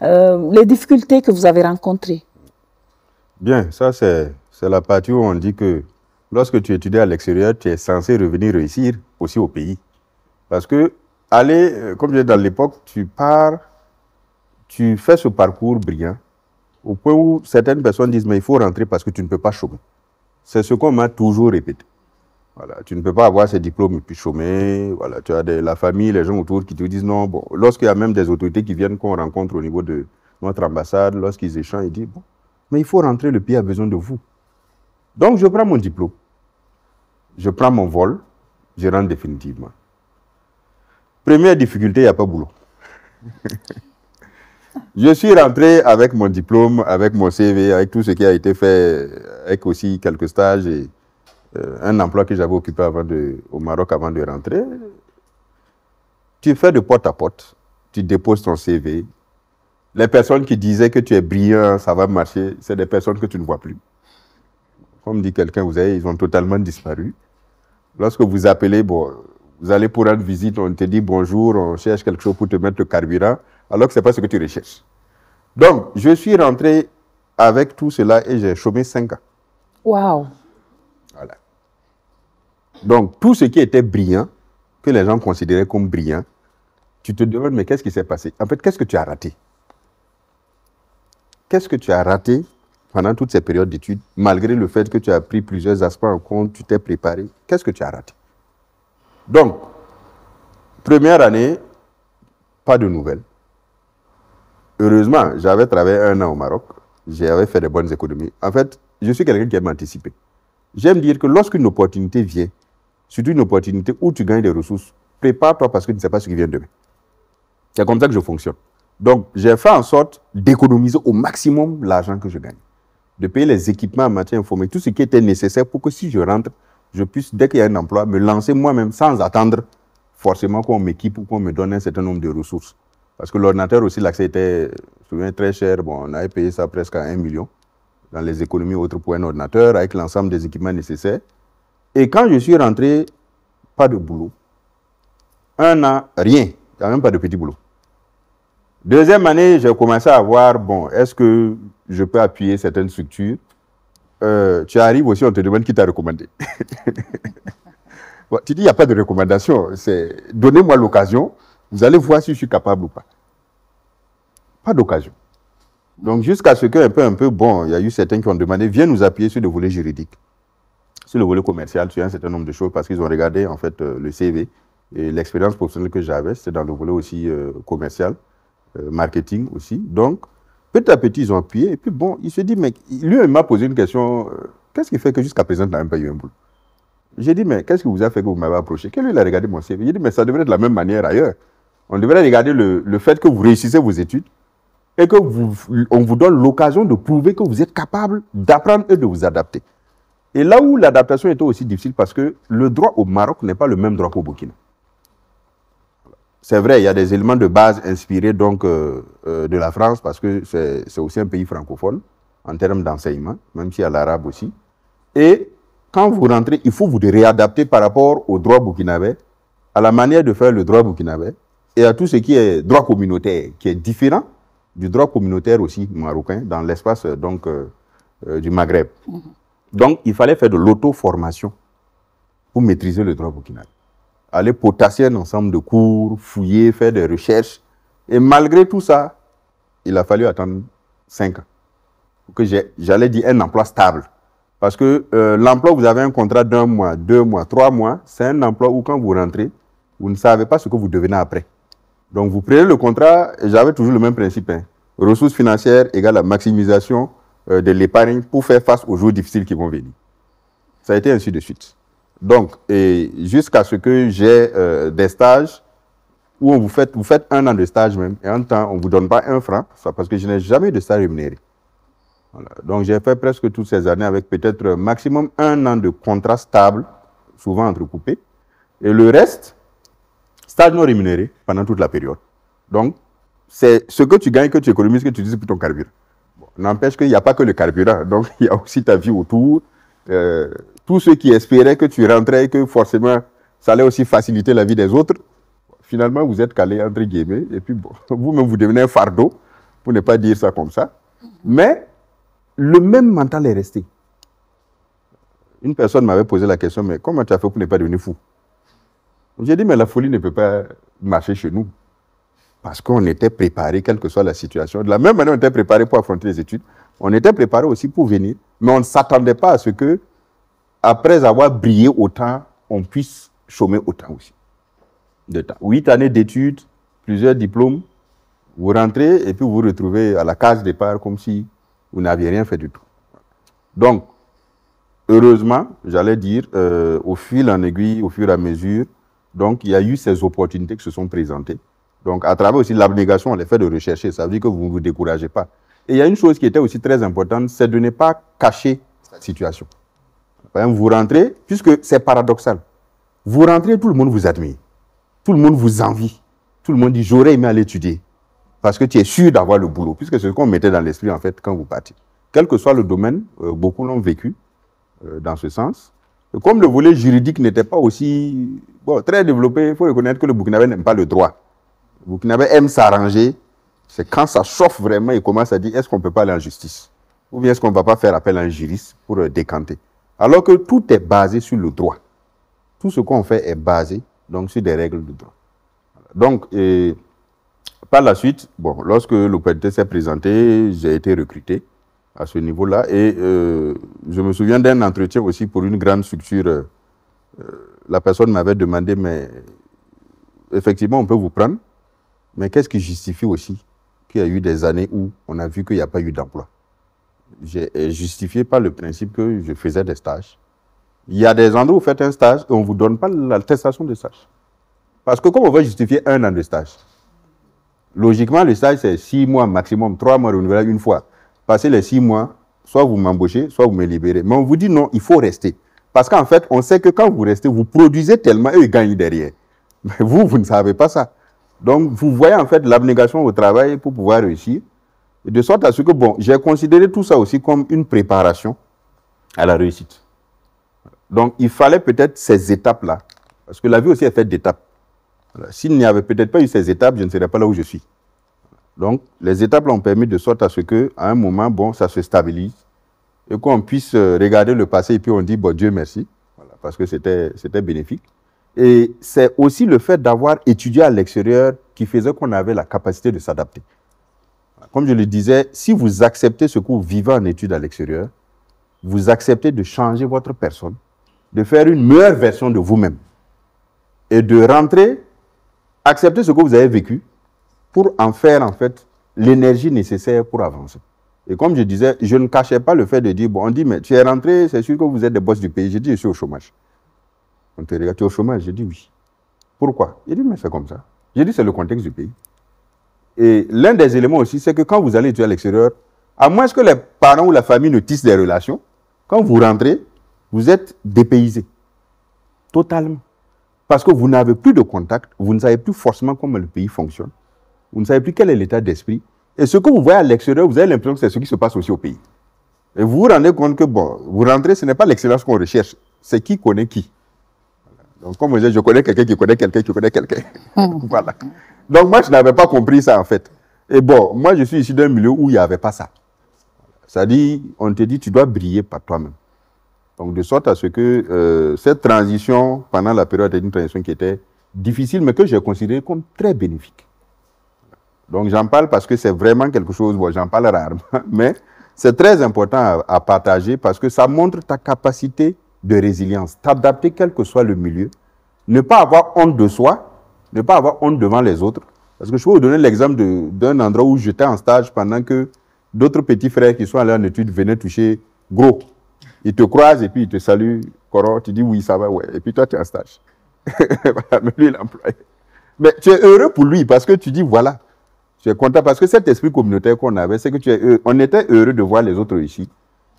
S3: les difficultés que vous avez rencontrées.
S2: Bien, ça c'est la partie où on dit que lorsque tu étudies à l'extérieur, tu es censé revenir réussir aussi au pays. Parce que aller, comme je disais dans l'époque, tu pars, tu fais ce parcours brillant, au point où certaines personnes disent, mais il faut rentrer parce que tu ne peux pas chômer. C'est ce qu'on m'a toujours répété. Voilà, tu ne peux pas avoir ces diplômes et puis chômer. Voilà, tu as la famille, les gens autour qui te disent non. Bon, lorsqu'il y a même des autorités qui viennent, qu'on rencontre au niveau de notre ambassade, lorsqu'ils échangent, ils disent, bon, mais il faut rentrer, le pays a besoin de vous. Donc, je prends mon diplôme, je prends mon vol, je rentre définitivement. Première difficulté, il n'y a pas de boulot. Je suis rentré avec mon diplôme, avec mon CV, avec tout ce qui a été fait, avec aussi quelques stages et un emploi que j'avais occupé au Maroc avant de rentrer. Tu fais de porte à porte, tu déposes ton CV. Les personnes qui disaient que tu es brillant, ça va marcher, c'est des personnes que tu ne vois plus. Comme dit quelqu'un, ils ont totalement disparu. Lorsque vous appelez, bon, vous allez pour rendre visite, on te dit bonjour, on cherche quelque chose pour te mettre le carburant, alors que ce n'est pas ce que tu recherches. Donc, je suis rentré avec tout cela et j'ai chômé 5 ans.
S3: Waouh!
S2: Voilà. Donc, tout ce qui était brillant, que les gens considéraient comme brillant, tu te demandes, mais qu'est-ce qui s'est passé? En fait, qu'est-ce que tu as raté? Qu'est-ce que tu as raté pendant toute ces périodes d'études, malgré le fait que tu as pris plusieurs aspects en compte, tu t'es préparé? Qu'est-ce que tu as raté? Donc, première année, pas de nouvelles. Heureusement, j'avais travaillé 1 an au Maroc, j'avais fait des bonnes économies. En fait, je suis quelqu'un qui aime anticiper. J'aime dire que lorsqu'une opportunité vient, surtout une opportunité où tu gagnes des ressources, prépare-toi parce que tu ne sais pas ce qui vient demain. C'est comme ça que je fonctionne. Donc, j'ai fait en sorte d'économiser au maximum l'argent que je gagne, de payer les équipements en matière informatique, tout ce qui était nécessaire pour que si je rentre, je puisse, dès qu'il y a un emploi, me lancer moi-même sans attendre forcément qu'on m'équipe ou qu'on me donne un certain nombre de ressources. Parce que l'ordinateur aussi, l'accès était, je me souviens, très cher. Bon, on avait payé ça presque à 1 million dans les économies autres pour un ordinateur avec l'ensemble des équipements nécessaires. Et quand je suis rentré, pas de boulot. 1 an, rien. Il n'y a même pas de petit boulot. Deuxième année, j'ai commencé à voir, bon, est-ce que je peux appuyer certaines structures? Tu arrives aussi, on te demande qui t'a recommandé. Bon, tu dis, il n'y a pas de recommandation. Donnez-moi l'occasion, vous allez voir si je suis capable ou pas. Pas d'occasion. Donc, jusqu'à ce qu'un peu, bon, il y a eu certains qui ont demandé, viens nous appuyer sur le volet juridique, sur le volet commercial, sur un certain nombre de choses, parce qu'ils ont regardé, en fait, le CV et l'expérience professionnelle que j'avais, c'était dans le volet aussi commercial, marketing aussi. Donc, petit à petit, ils ont appuyé. Et puis, bon, il se dit, mais lui, il m'a posé une question, qu'est-ce qui fait que jusqu'à présent, tu n'as même pas eu un boulot? J'ai dit, mais qu'est-ce qui vous a fait que vous m'avez approché? Quel il a regardé mon CV? Il dit, mais ça devrait être de la même manière ailleurs. On devrait regarder le fait que vous réussissez vos études et qu'on vous donne l'occasion de prouver que vous êtes capable d'apprendre et de vous adapter. Et là où l'adaptation était aussi difficile, parce que le droit au Maroc n'est pas le même droit qu'au Burkina. C'est vrai, il y a des éléments de base inspirés donc, de la France, parce que c'est aussi un pays francophone, en termes d'enseignement, même s'il y a l'arabe aussi. Et quand vous rentrez, il faut vous réadapter par rapport au droit burkinabé, à la manière de faire le droit burkinabé, et à tout ce qui est droit communautaire, qui est différent du droit communautaire aussi marocain, dans l'espace donc du Maghreb. Donc, il fallait faire de l'auto-formation pour maîtriser le droit burkinabé. Aller potasser un ensemble de cours, fouiller, faire des recherches. Et malgré tout ça, il a fallu attendre 5 ans pour que j'allais dire un emploi stable. Parce que l'emploi, vous avez un contrat d'1 mois, 2 mois, 3 mois, c'est un emploi où quand vous rentrez, vous ne savez pas ce que vous devenez après. Donc vous prenez le contrat, et j'avais toujours le même principe. Hein. Ressources financières égale la maximisation de l'épargne pour faire face aux jours difficiles qui vont venir. Ça a été ainsi de suite. Donc, jusqu'à ce que j'ai des stages où vous faites 1 an de stage même, et en temps, on ne vous donne pas 1 franc, parce que je n'ai jamais eu de stage rémunéré. Voilà. Donc, j'ai fait presque toutes ces années avec peut-être maximum 1 an de contrat stable, souvent entrecoupé, et le reste, stage non rémunéré pendant toute la période. Donc, c'est ce que tu gagnes, que tu économises, que tu utilises pour ton carburant. Bon, n'empêche qu'il n'y a pas que le carburant, donc il y a aussi ta vie autour. Tous ceux qui espéraient que tu rentrais et que forcément ça allait aussi faciliter la vie des autres, finalement vous êtes calé entre guillemets, et puis bon, vous-même vous devenez un fardeau, pour ne pas dire ça comme ça. Mais le même mental est resté. Une personne m'avait posé la question, mais comment tu as fait pour ne pas devenir fou? J'ai dit, mais la folie ne peut pas marcher chez nous. Parce qu'on était préparé, quelle que soit la situation. De la même manière, on était préparé pour affronter les études. On était préparé aussi pour venir. Mais on ne s'attendait pas à ce que, après avoir brillé autant, on puisse chômer autant aussi. 8 années d'études, plusieurs diplômes. Vous rentrez et puis vous vous retrouvez à la case départ comme si vous n'aviez rien fait du tout. Donc, heureusement, j'allais dire, au fil en aiguille, au fur et à mesure, donc il y a eu ces opportunités qui se sont présentées. Donc, à travers aussi l'abnégation, l'effet de rechercher, ça veut dire que vous ne vous découragez pas. Et il y a une chose qui était aussi très importante, c'est de ne pas cacher cette situation. Par exemple, vous rentrez, puisque c'est paradoxal, vous rentrez, tout le monde vous admire, tout le monde vous envie, tout le monde dit, j'aurais aimé aller étudier, parce que tu es sûr d'avoir le boulot, puisque c'est ce qu'on mettait dans l'esprit, en fait, quand vous partez. Quel que soit le domaine, beaucoup l'ont vécu dans ce sens. Et comme le volet juridique n'était pas aussi très développé, il faut reconnaître que le Burkinabé n'aime pas le droit. Le Burkinabé aime s'arranger. C'est quand ça chauffe vraiment, il commence à dire, est-ce qu'on ne peut pas aller en justice? Ou bien est-ce qu'on ne va pas faire appel à un juriste pour décanter? Alors que tout est basé sur le droit. Tout ce qu'on fait est basé donc, sur des règles de droit. Donc, par la suite, lorsque l'opportunité s'est présentée, j'ai été recruté à ce niveau-là. Et je me souviens d'un entretien aussi pour une grande structure. La personne m'avait demandé, mais effectivement, on peut vous prendre, mais qu'est-ce qui justifie aussi qu'il y a eu des années où on a vu qu'il n'y a pas eu d'emploi? J'ai justifié par le principe que je faisais des stages. Il y a des endroits où vous faites un stage et on ne vous donne pas l'attestation de stage. Parce que comme on va justifier 1 an de stage, logiquement, le stage, c'est 6 mois maximum, 3 mois renouvelable une fois. Passez les 6 mois, soit vous m'embauchez, soit vous me libérez. Mais on vous dit non, il faut rester. Parce qu'en fait, on sait que quand vous restez, vous produisez tellement et ils gagnent derrière. Mais vous ne savez pas ça. Donc, vous voyez en fait l'abnégation au travail pour pouvoir réussir. Et de sorte à ce que, j'ai considéré tout ça aussi comme une préparation à la réussite. Donc, il fallait peut-être ces étapes-là. Parce que la vie aussi est faite d'étapes. Voilà. S'il n'y avait peut-être pas eu ces étapes, je ne serais pas là où je suis. Donc, les étapes l'ont permis de sorte à ce qu'à un moment, bon, ça se stabilise et qu'on puisse regarder le passé et puis on dit, bon, Dieu merci, voilà, parce que c'était bénéfique. Et c'est aussi le fait d'avoir étudié à l'extérieur qui faisait qu'on avait la capacité de s'adapter. Comme je le disais, si vous acceptez ce que vous vivez en études à l'extérieur, vous acceptez de changer votre personne, de faire une meilleure version de vous-même et de rentrer, accepter ce que vous avez vécu pour en faire en fait l'énergie nécessaire pour avancer. Et comme je disais, je ne cachais pas le fait de dire, bon, on dit, mais tu es rentré, c'est sûr que vous êtes des boss du pays. J'ai dit, je suis au chômage. On te regarde, tu es au chômage? J'ai dit oui. Pourquoi? J'ai dit, mais c'est comme ça. J'ai dit, c'est le contexte du pays. Et l'un des éléments aussi, c'est que quand vous allez étudier à l'extérieur, à moins que les parents ou la famille ne tissent des relations, quand vous rentrez, vous êtes dépaysé. Totalement. Parce que vous n'avez plus de contact, vous ne savez plus forcément comment le pays fonctionne, vous ne savez plus quel est l'état d'esprit. Et ce que vous voyez à l'extérieur, vous avez l'impression que c'est ce qui se passe aussi au pays. Et vous vous rendez compte que, bon, vous rentrez, ce n'est pas l'excellence qu'on recherche, c'est qui connaît qui. Donc, comme je disais, je connais quelqu'un qui connaît quelqu'un qui connaît quelqu'un. Voilà. Donc, moi, je n'avais pas compris ça, en fait. Et bon, moi, je suis ici d'un milieu où il n'y avait pas ça. C'est-à-dire, on te dit, tu dois briller par toi-même. Donc, de sorte à ce que cette transition, pendant la période, était une transition qui était difficile, mais que j'ai considérée comme très bénéfique. Donc, j'en parle parce que c'est vraiment quelque chose, bon, j'en parle rarement, mais c'est très important à partager parce que ça montre ta capacité de résilience, t'adapter quel que soit le milieu, ne pas avoir honte de soi, ne pas avoir honte devant les autres. Parce que je peux vous donner l'exemple d'un endroit où j'étais en stage pendant que d'autres petits frères qui sont allés en études venaient toucher gros. Ils te croisent et puis ils te saluent, Coro, tu dis oui, ça va, ouais. Et puis toi, tu es en stage. Voilà, mais lui, il est employé. Mais tu es heureux pour lui parce que tu dis voilà, tu es content parce que cet esprit communautaire qu'on avait, c'est que tu es heureux. On était heureux de voir les autres réussir.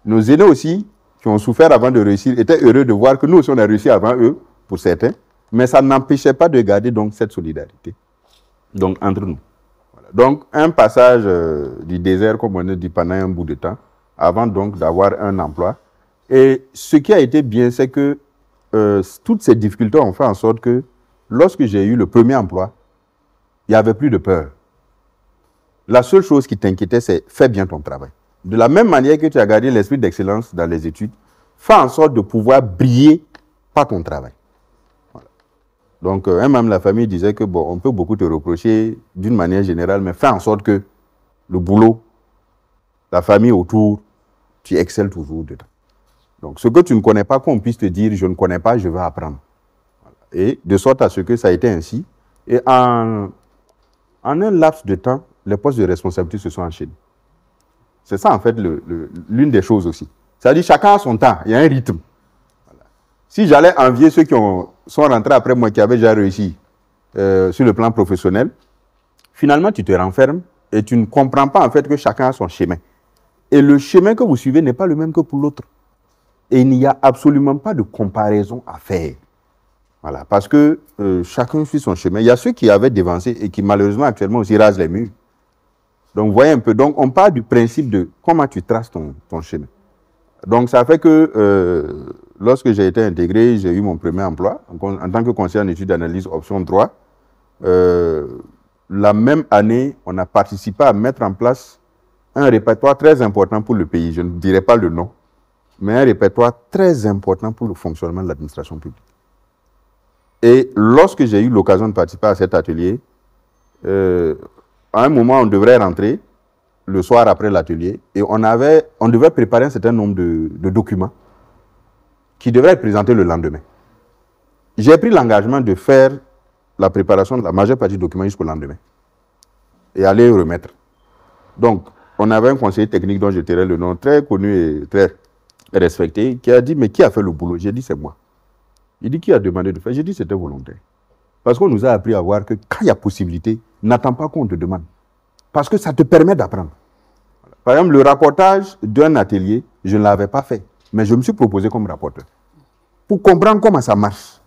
S2: Nos aînés aussi, qui ont souffert avant de réussir, étaient heureux de voir que nous aussi on a réussi avant eux, pour certains, mais ça n'empêchait pas de garder donc cette solidarité donc, entre nous. Voilà. Donc, un passage du désert, comme on a dit, pendant un bout de temps, avant donc d'avoir un emploi. Et ce qui a été bien, c'est que toutes ces difficultés ont fait en sorte que lorsque j'ai eu le premier emploi, il n'y avait plus de peur. La seule chose qui t'inquiétait, c'est fais bien ton travail. De la même manière que tu as gardé l'esprit d'excellence dans les études, fais en sorte de pouvoir briller par ton travail. Voilà. Donc, un membre de la famille disait que, bon, on peut beaucoup te reprocher d'une manière générale, mais fais en sorte que le boulot, la famille autour, tu excelles toujours dedans. Donc, ce que tu ne connais pas, qu'on puisse te dire, je ne connais pas, je vais apprendre. Voilà. Et de sorte à ce que ça a été ainsi. Et en un laps de temps, les postes de responsabilité se sont enchaînés. C'est ça, en fait, l'une des choses aussi. C'est-à-dire, chacun a son temps, il y a un rythme. Voilà. Si j'allais envier ceux qui sont rentrés après moi, qui avaient déjà réussi sur le plan professionnel, finalement, tu te renfermes et tu ne comprends pas, en fait, que chacun a son chemin. Et le chemin que vous suivez n'est pas le même que pour l'autre. Et il n'y a absolument pas de comparaison à faire. Voilà, parce que chacun suit son chemin. Il y a ceux qui avaient dévancé et qui, malheureusement, actuellement aussi rasent les murs. Donc, vous voyez un peu, donc on part du principe de comment tu traces ton chemin. Donc, ça fait que lorsque j'ai été intégré, j'ai eu mon premier emploi en tant que conseiller en études d'analyse option 3. La même année, on a participé à mettre en place un répertoire très important pour le pays. Je ne dirai pas le nom, mais un répertoire très important pour le fonctionnement de l'administration publique. Et lorsque j'ai eu l'occasion de participer à cet atelier, à un moment, on devrait rentrer le soir après l'atelier et on devait préparer un certain nombre de documents qui devraient être présentés le lendemain. J'ai pris l'engagement de faire la préparation de la majeure partie des documents jusqu'au lendemain et aller remettre. Donc, on avait un conseiller technique dont je tairai le nom, très connu et très respecté, qui a dit, mais qui a fait le boulot? J'ai dit, c'est moi. Il dit, qui a demandé de faire? J'ai dit, c'était volontaire. Parce qu'on nous a appris à voir que quand il y a possibilité, n'attends pas qu'on te demande. Parce que ça te permet d'apprendre. Voilà. Par exemple, le rapportage d'un atelier, je ne l'avais pas fait. Mais je me suis proposé comme rapporteur. Pour comprendre comment ça marche.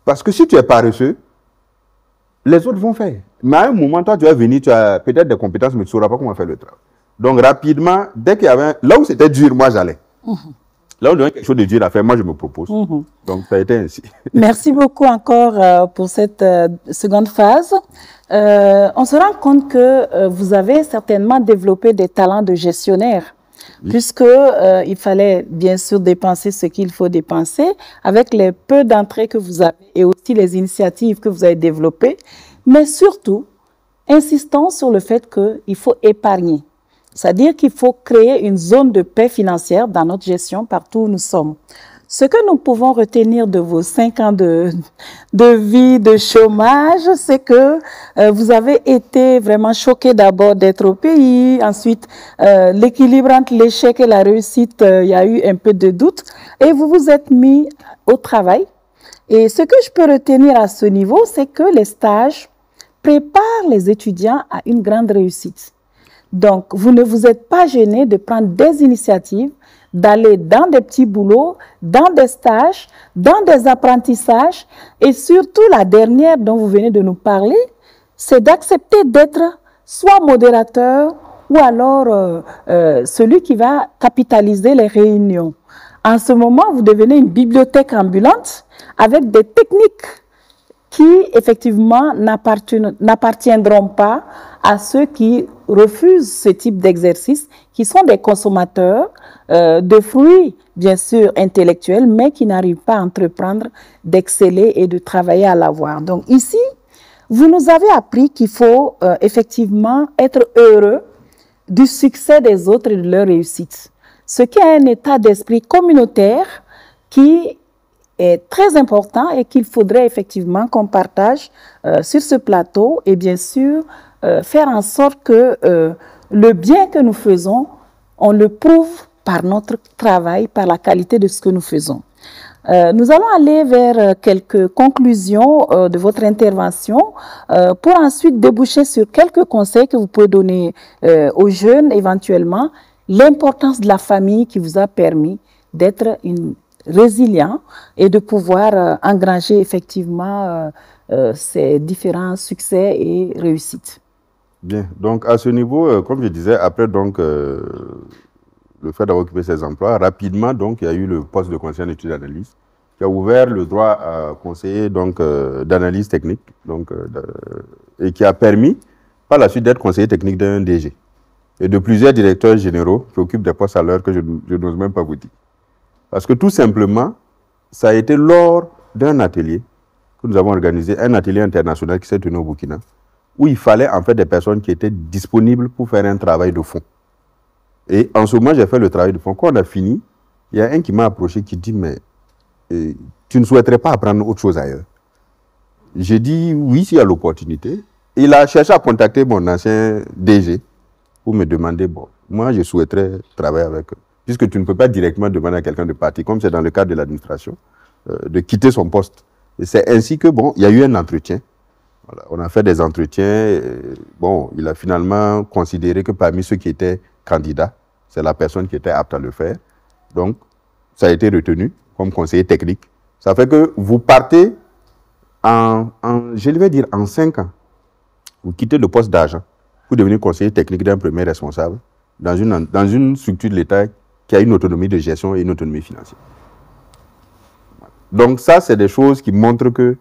S2: Parce que si tu es paresseux, les autres vont faire. Mais à un moment, toi, tu vas venir, tu as peut-être des compétences, mais tu ne sauras pas comment faire le travail. Donc, rapidement, dès qu'il y avait... Là où c'était dur, moi, j'allais. Là, on dirait quelque chose de dur à faire. Moi, je me propose. Donc, ça a été ainsi.
S3: Merci beaucoup encore pour cette seconde phase. On se rend compte que vous avez certainement développé des talents de gestionnaire, puisque il fallait bien sûr dépenser ce qu'il faut dépenser avec les peu d'entrées que vous avez et aussi les initiatives que vous avez développées, mais surtout, insistons sur le fait qu'il faut épargner. C'est-à-dire qu'il faut créer une zone de paix financière dans notre gestion partout où nous sommes. Ce que nous pouvons retenir de vos 5 ans de vie, de chômage, c'est que vous avez été vraiment choqué d'abord d'être au pays. Ensuite, l'équilibre entre l'échec et la réussite, il y a eu un peu de doute. Et vous vous êtes mis au travail. Et ce que je peux retenir à ce niveau, c'est que les stages préparent les étudiants à une grande réussite. Donc, vous ne vous êtes pas gêné de prendre des initiatives, d'aller dans des petits boulots, dans des stages, dans des apprentissages. Et surtout, la dernière dont vous venez de nous parler, c'est d'accepter d'être soit modérateur ou alors celui qui va capitaliser les réunions. En ce moment, vous devenez une bibliothèque ambulante avec des techniques qui, effectivement, n'appartiendront pas à ceux qui refusent ce type d'exercice, qui sont des consommateurs de fruits, bien sûr, intellectuels, mais qui n'arrivent pas à entreprendre, d'exceller et de travailler à l'avoir. Donc ici, vous nous avez appris qu'il faut effectivement être heureux du succès des autres et de leur réussite. Ce qui est un état d'esprit communautaire qui est très important et qu'il faudrait effectivement qu'on partage sur ce plateau et bien sûr faire en sorte que le bien que nous faisons, on le prouve par notre travail, par la qualité de ce que nous faisons. Nous allons aller vers quelques conclusions de votre intervention pour ensuite déboucher sur quelques conseils que vous pouvez donner aux jeunes éventuellement, l'importance de la famille qui vous a permis d'être résilient et de pouvoir engranger effectivement ces différents succès et réussites.
S2: Bien, donc à ce niveau, comme je disais, après donc le fait d'avoir occupé ces emplois, rapidement donc il y a eu le poste de conseiller en études d'analyse qui a ouvert le droit à conseiller donc d'analyse technique donc et qui a permis par la suite d'être conseiller technique d'un DG et de plusieurs directeurs généraux qui occupent des postes à l'heure que je n'ose même pas vous dire. Parce que tout simplement, ça a été lors d'un atelier que nous avons organisé, un atelier international qui s'est tenu au Burkina, où il fallait en fait des personnes qui étaient disponibles pour faire un travail de fond. Et en ce moment, j'ai fait le travail de fond. Quand on a fini, il y a un qui m'a approché qui dit « Mais tu ne souhaiterais pas apprendre autre chose ailleurs ?» J'ai dit « Oui, s'il y a l'opportunité. » Il a cherché à contacter mon ancien DG pour me demander « Bon, moi, je souhaiterais travailler avec eux. » Puisque tu ne peux pas directement demander à quelqu'un de partir, comme c'est dans le cadre de l'administration, de quitter son poste. Et c'est ainsi que, bon, il y a eu un entretien. Voilà, on a fait des entretiens. Bon, il a finalement considéré que parmi ceux qui étaient candidats, c'est la personne qui était apte à le faire. Donc, ça a été retenu comme conseiller technique. Ça fait que vous partez je vais dire, en 5 ans. Vous quittez le poste d'agent pour devenir conseiller technique d'un premier responsable dans une structure de l'État qui a une autonomie de gestion et une autonomie financière. Donc ça, c'est des choses qui montrent que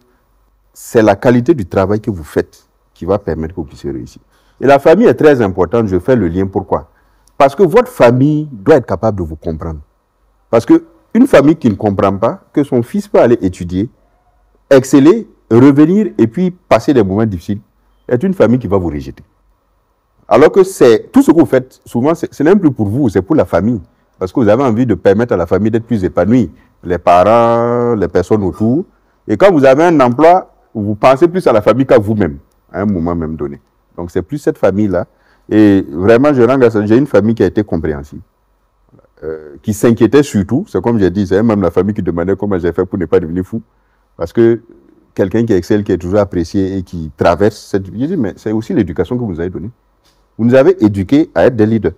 S2: c'est la qualité du travail que vous faites qui va permettre que vous puissiez réussir. Et la famille est très importante, je fais le lien. Pourquoi? Parce que votre famille doit être capable de vous comprendre. Parce qu'une famille qui ne comprend pas que son fils peut aller étudier, exceller, revenir et puis passer des moments difficiles, est une famille qui va vous rejeter. Alors que c'est tout ce que vous faites, souvent, ce n'est même plus pour vous, c'est pour la famille. Parce que vous avez envie de permettre à la famille d'être plus épanouie. Les parents, les personnes autour. Et quand vous avez un emploi, vous pensez plus à la famille qu'à vous-même, à un moment même donné. Donc c'est plus cette famille-là. Et vraiment, je rends grâce à Dieu, j'ai une famille qui a été compréhensive, qui s'inquiétait surtout. C'est comme j'ai dit, c'est même la famille qui demandait comment j'ai fait pour ne pas devenir fou. Parce que quelqu'un qui excelle, qui est toujours apprécié et qui traverse cette... Je dis, mais c'est aussi l'éducation que vous nous avez donnée. Vous nous avez éduqués à être des leaders.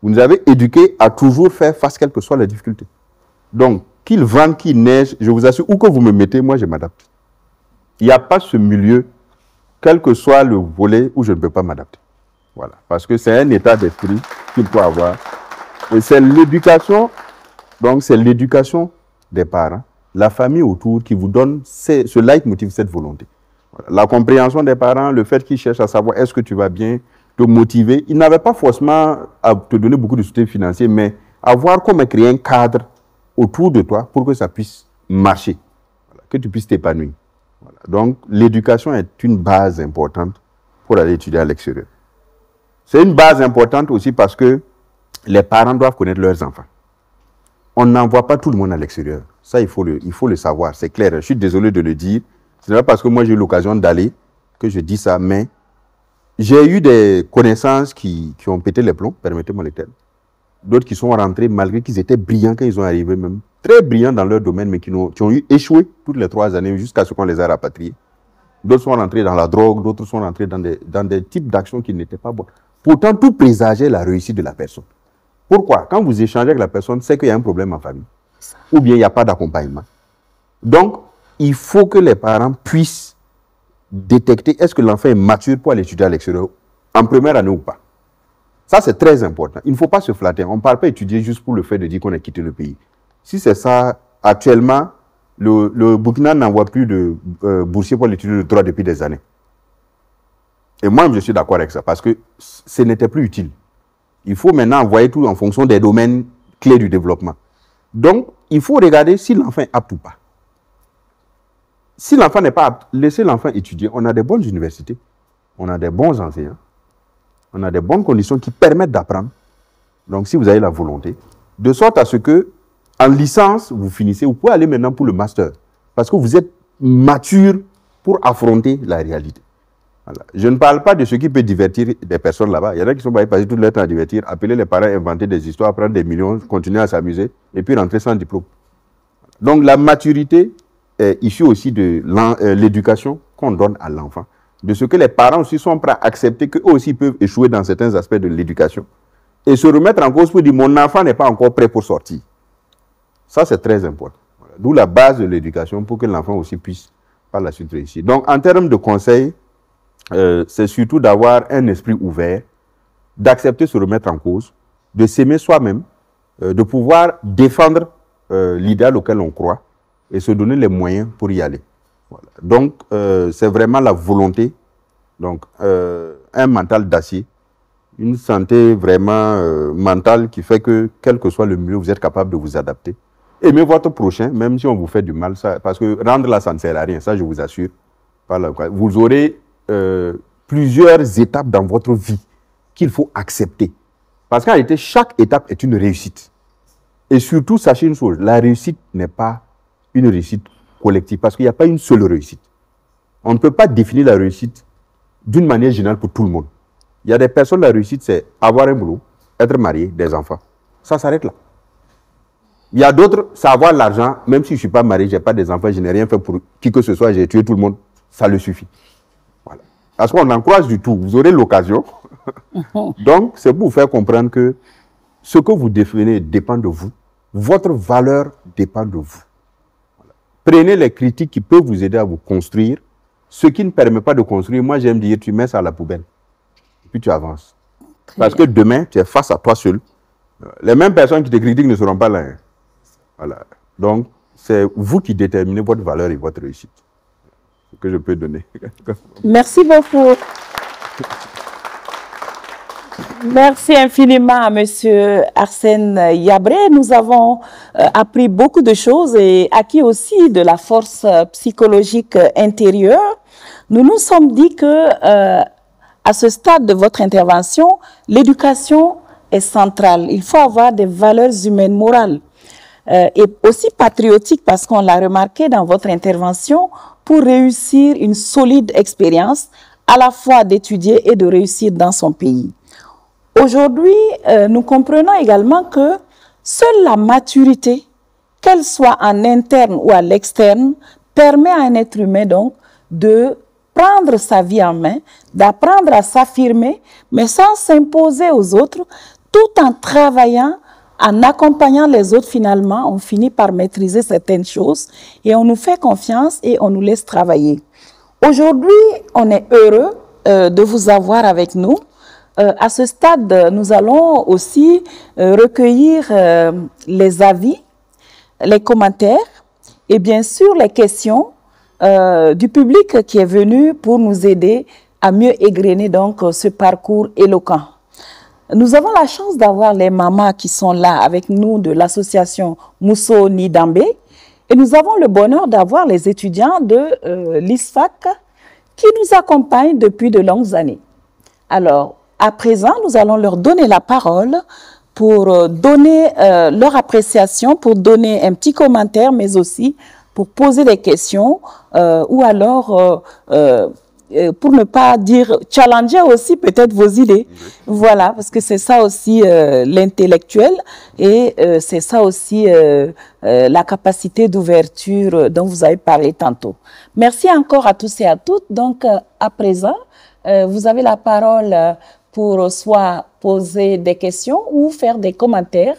S2: Vous nous avez éduqués à toujours faire face, quelles que soient les difficultés. Donc, qu'il vente, qu'il neige, je vous assure, où que vous me mettez, moi je m'adapte. Il n'y a pas ce milieu, quel que soit le volet, où je ne peux pas m'adapter. Voilà. Parce que c'est un état d'esprit qu'il faut avoir. Et c'est l'éducation Donc, c'est l'éducation des parents, la famille autour qui vous donne ce leitmotiv, cette volonté. Voilà. La compréhension des parents, le fait qu'ils cherchent à savoir est-ce que tu vas bien, te motiver. Ils n'avaient pas forcément à te donner beaucoup de soutien financier, mais à voir comment créer un cadre autour de toi pour que ça puisse marcher, voilà, que tu puisses t'épanouir. Voilà. Donc, l'éducation est une base importante pour aller étudier à l'extérieur. C'est une base importante aussi parce que les parents doivent connaître leurs enfants. On n'envoie pas tout le monde à l'extérieur. Ça, il faut le savoir, c'est clair. Je suis désolé de le dire. Ce n'est pas parce que moi j'ai eu l'occasion d'aller que je dis ça, mais j'ai eu des connaissances qui ont pété les plombs, permettez-moi le terme. D'autres qui sont rentrés malgré qu'ils étaient brillants quand ils ont arrivé, même très brillants dans leur domaine, mais qui ont échoué toutes les 3 années jusqu'à ce qu'on les a rapatriés. D'autres sont rentrés dans la drogue, d'autres sont rentrés dans des types d'actions qui n'étaient pas bonnes. Pourtant, tout présageait la réussite de la personne. Pourquoi? Quand vous échangez avec la personne, c'est qu'il y a un problème en famille. Ou bien il n'y a pas d'accompagnement. Donc, il faut que les parents puissent détecter est-ce que l'enfant est mature pour aller étudier à l'extérieur en première année ou pas. Ça, c'est très important. Il ne faut pas se flatter. On ne parle pas étudier juste pour le fait de dire qu'on a quitté le pays. Si c'est ça, actuellement, le Burkina n'envoie plus de boursiers pour l'étude de droit depuis des années. Et moi, je suis d'accord avec ça, parce que ce n'était plus utile. Il faut maintenant envoyer tout en fonction des domaines clés du développement. Donc, il faut regarder si l'enfant est apte ou pas. Si l'enfant n'est pas apte, laissez l'enfant étudier. On a des bonnes universités, on a des bons enseignants, on a des bonnes conditions qui permettent d'apprendre. Donc, si vous avez la volonté, de sorte à ce que, en licence, vous finissez, vous pouvez aller maintenant pour le master, parce que vous êtes mature pour affronter la réalité. Voilà. Je ne parle pas de ce qui peut divertir des personnes là-bas. Il y en a qui sont passer tout leur temps à divertir, appeler les parents, inventer des histoires, prendre des millions, continuer à s'amuser, et puis rentrer sans diplôme. Donc, la maturité est issue aussi de l'éducation qu'on donne à l'enfant, de ce que les parents aussi sont prêts à accepter qu'eux aussi peuvent échouer dans certains aspects de l'éducation, et se remettre en cause pour dire « mon enfant n'est pas encore prêt pour sortir ». Ça, c'est très important. Voilà. D'où la base de l'éducation pour que l'enfant aussi puisse par la suite réussir. Donc, en termes de conseils, c'est surtout d'avoir un esprit ouvert, d'accepter de se remettre en cause, de s'aimer soi-même, de pouvoir défendre l'idéal auquel on croit et se donner les moyens pour y aller. Voilà. Donc, c'est vraiment la volonté, donc un mental d'acier, une santé vraiment mentale qui fait que, quel que soit le milieu, vous êtes capable de vous adapter. Aimez votre prochain, même si on vous fait du mal, ça, parce que rendre là, ça ne sert à rien, ça je vous assure. Vous aurez plusieurs étapes dans votre vie qu'il faut accepter. Parce qu'en réalité, chaque étape est une réussite. Et surtout, sachez une chose, la réussite n'est pas une réussite collective, parce qu'il n'y a pas une seule réussite. On ne peut pas définir la réussite d'une manière générale pour tout le monde. Il y a des personnes, la réussite, c'est avoir un boulot, être marié, des enfants. Ça s'arrête là. Il y a d'autres, c'est avoir l'argent, même si je ne suis pas marié, je n'ai pas des enfants, je n'ai rien fait pour qui que ce soit, j'ai tué tout le monde, ça le suffit. Voilà. Parce qu'on en croise du tout, vous aurez l'occasion. Donc, c'est pour vous faire comprendre que ce que vous définissez dépend de vous, votre valeur dépend de vous. Voilà. Prenez les critiques qui peuvent vous aider à vous construire. Ce qui ne permet pas de construire, moi j'aime dire, tu mets ça à la poubelle, et puis tu avances. Parce que demain, tu es face à toi seul. Les mêmes personnes qui te critiquent ne seront pas là. Hein. Voilà. Donc, c'est vous qui déterminez votre valeur et votre réussite. Ce que je peux donner.
S3: Merci beaucoup. Merci infiniment à M. Arsène Yabré. Nous avons appris beaucoup de choses et acquis aussi de la force psychologique intérieure. Nous nous sommes dit que à ce stade de votre intervention, l'éducation est centrale. Il faut avoir des valeurs humaines morales et aussi patriotiques, parce qu'on l'a remarqué dans votre intervention, pour réussir une solide expérience, à la fois d'étudier et de réussir dans son pays. Aujourd'hui, nous comprenons également que seule la maturité, qu'elle soit en interne ou à l'externe, permet à un être humain donc de prendre sa vie en main, d'apprendre à s'affirmer, mais sans s'imposer aux autres, tout en travaillant, en accompagnant les autres. Finalement, on finit par maîtriser certaines choses et on nous fait confiance et on nous laisse travailler. Aujourd'hui, on est heureux de vous avoir avec nous. À ce stade, nous allons aussi recueillir les avis les commentaires et bien sûr les questions du public qui est venu pour nous aider à mieux égrener donc ce parcours éloquent. Nous avons la chance d'avoir les mamans qui sont là avec nous de l'association Mousso Nidambé et nous avons le bonheur d'avoir les étudiants de l'ISFAC qui nous accompagnent depuis de longues années. Alors, à présent, nous allons leur donner la parole pour donner leur appréciation, pour donner un petit commentaire, mais aussi pour poser des questions ou alors, pour ne pas dire challenger aussi peut-être vos idées. Voilà, parce que c'est ça aussi l'intellectuel et c'est ça aussi la capacité d'ouverture dont vous avez parlé tantôt. Merci encore à tous et à toutes. Donc, à présent, vous avez la parole pour soit poser des questions ou faire des commentaires.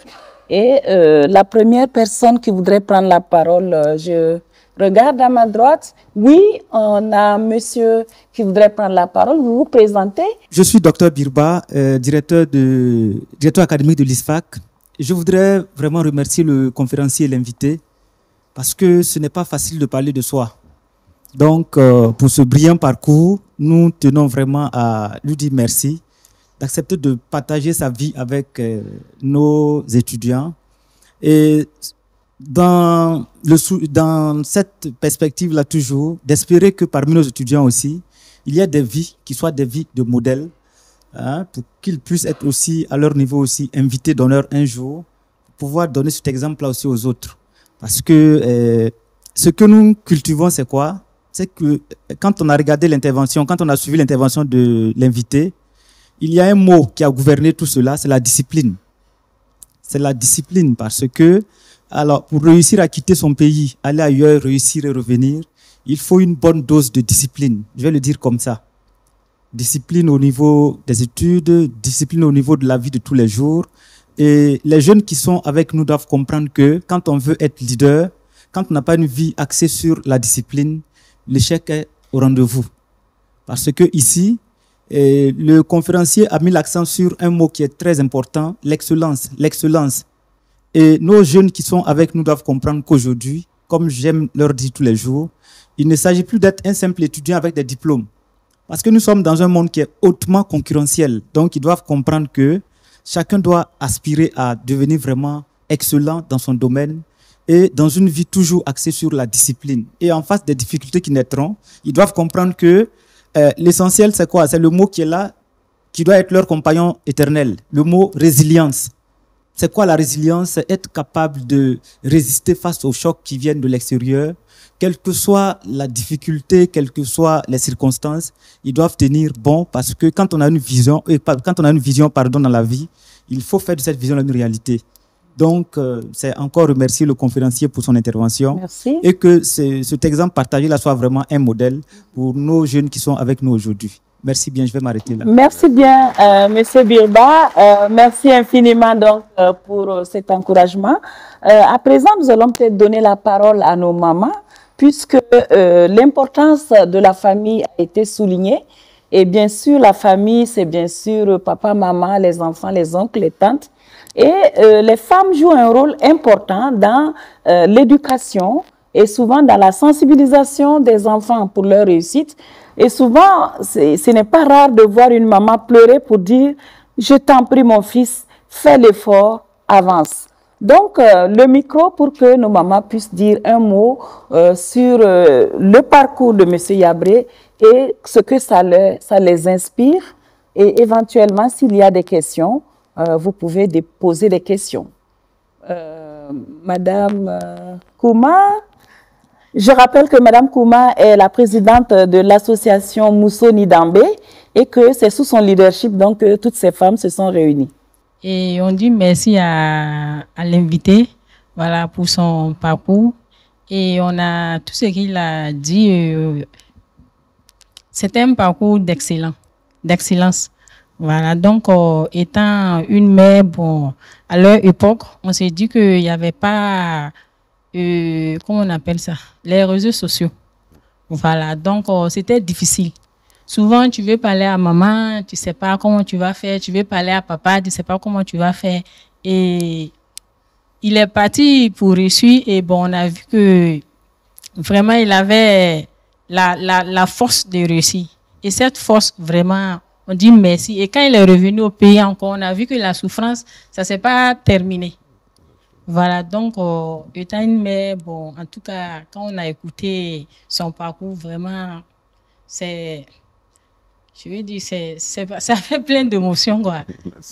S3: Et la première personne qui voudrait prendre la parole, je regarde à ma droite. Oui, on a un monsieur qui voudrait prendre la parole. Vous vous présentez?
S4: Je suis Dr Birba, directeur académique de l'ISFAC. Je voudrais vraiment remercier le conférencier et l'invité parce que ce n'est pas facile de parler de soi. Donc, pour ce brillant parcours, nous tenons vraiment à lui dire merci, d'accepter de partager sa vie avec nos étudiants. Et dans cette perspective-là toujours, d'espérer que parmi nos étudiants aussi, il y a des vies qui soient des vies de modèles, hein, pour qu'ils puissent être aussi, à leur niveau aussi, invités d'honneur un jour, pour pouvoir donner cet exemple-là aussi aux autres. Parce que ce que nous cultivons, c'est quoi? C'est que quand on a regardé l'intervention, quand on a suivi l'intervention de l'invité, il y a un mot qui a gouverné tout cela, c'est la discipline. C'est la discipline parce que, alors, pour réussir à quitter son pays, aller ailleurs, réussir et revenir, il faut une bonne dose de discipline. Je vais le dire comme ça. Discipline au niveau des études, discipline au niveau de la vie de tous les jours. Et les jeunes qui sont avec nous doivent comprendre que quand on veut être leader, quand on n'a pas une vie axée sur la discipline, l'échec est au rendez-vous. Parce que ici, le conférencier a mis l'accent sur un mot qui est très important, l'excellence. L'excellence. Et nos jeunes qui sont avec nous doivent comprendre qu'aujourd'hui, comme j'aime leur dire tous les jours, il ne s'agit plus d'être un simple étudiant avec des diplômes. Parce que nous sommes dans un monde qui est hautement concurrentiel. Donc, ils doivent comprendre que chacun doit aspirer à devenir vraiment excellent dans son domaine et dans une vie toujours axée sur la discipline. Et en face des difficultés qui naîtront, ils doivent comprendre que l'essentiel, c'est quoi? C'est le mot qui est là, qui doit être leur compagnon éternel. Le mot résilience. C'est quoi la résilience? C'est être capable de résister face aux chocs qui viennent de l'extérieur. Quelle que soit la difficulté, quelles que soient les circonstances, ils doivent tenir bon parce que quand on a une vision, dans la vie, il faut faire de cette vision une réalité. Donc, c'est encore remercier le conférencier pour son intervention.
S3: Merci.
S4: Et que cet exemple partagé là soit vraiment un modèle pour nos jeunes qui sont avec nous aujourd'hui. Merci bien, je vais m'arrêter là.
S3: Merci bien, Monsieur Birba. Merci infiniment donc pour cet encouragement. À présent, nous allons peut-être donner la parole à nos mamans, puisque l'importance de la famille a été soulignée. Et bien sûr, la famille, c'est bien sûr papa, maman, les enfants, les oncles, les tantes. Et les femmes jouent un rôle important dans l'éducation et souvent dans la sensibilisation des enfants pour leur réussite. Et souvent, ce n'est pas rare de voir une maman pleurer pour dire « Je t'en prie mon fils, fais l'effort, avance ». Donc, le micro pour que nos mamans puissent dire un mot sur le parcours de M. Yabré et ce que ça les inspire. Et éventuellement, s'il y a des questions, vous pouvez poser des questions. Madame Kouma, je rappelle que Madame Kouma est la présidente de l'association Mousso Nidambé et que c'est sous son leadership donc que toutes ces femmes se sont réunies.
S5: Et on dit merci à l'invité, voilà, pour son parcours. Et on a tout ce qu'il a dit. C'était un parcours d'excellence. Voilà, donc étant une mère, bon, à leur époque, on s'est dit qu'il n'y avait pas, comment on appelle ça, les réseaux sociaux. Voilà, donc c'était difficile. Souvent, tu veux parler à maman, tu ne sais pas comment tu vas faire. Tu veux parler à papa, tu ne sais pas comment tu vas faire. Et il est parti pour Russie et bon, on a vu que vraiment il avait la force de réussir. Et cette force, vraiment, on dit merci. Et quand il est revenu au pays encore, on a vu que la souffrance, ça ne s'est pas terminé. Voilà, donc, étant une mère, bon, en tout cas, quand on a écouté son parcours, vraiment, c'est, je veux dire, ça fait plein d'émotions, quoi.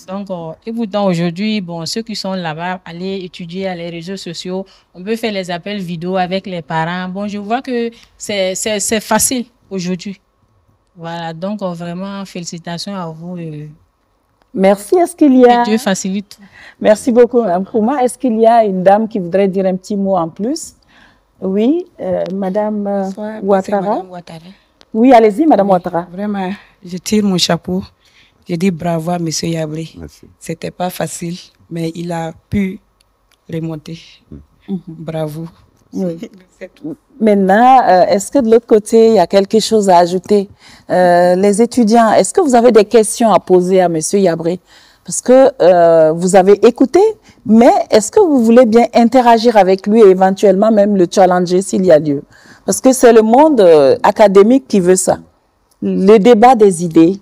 S5: Donc, et pourtant, aujourd'hui, bon, ceux qui sont là-bas, aller étudier à les réseaux sociaux, on peut faire les appels vidéo avec les parents. Bon, je vois que c'est facile aujourd'hui. Voilà, donc, vraiment, félicitations à vous.
S3: Merci. Est-ce qu'il y a...
S5: Que Dieu facilite.
S3: Merci beaucoup, Mme Kouma. Est-ce qu'il y a une dame qui voudrait dire un petit mot en plus? Oui, Madame Ouattara. Oui, allez-y, Madame Ouattara.
S6: Vraiment, je tire mon chapeau. Je dis bravo à M. Yabré. C'était pas facile, mais il a pu remonter. Bravo.
S3: Oui. Maintenant, est-ce que de l'autre côté, il y a quelque chose à ajouter? Les étudiants, est-ce que vous avez des questions à poser à M. Yabré? Parce que vous avez écouté, mais est-ce que vous voulez bien interagir avec lui et éventuellement même le challenger s'il y a lieu? Parce que c'est le monde académique qui veut ça. Le débat des idées.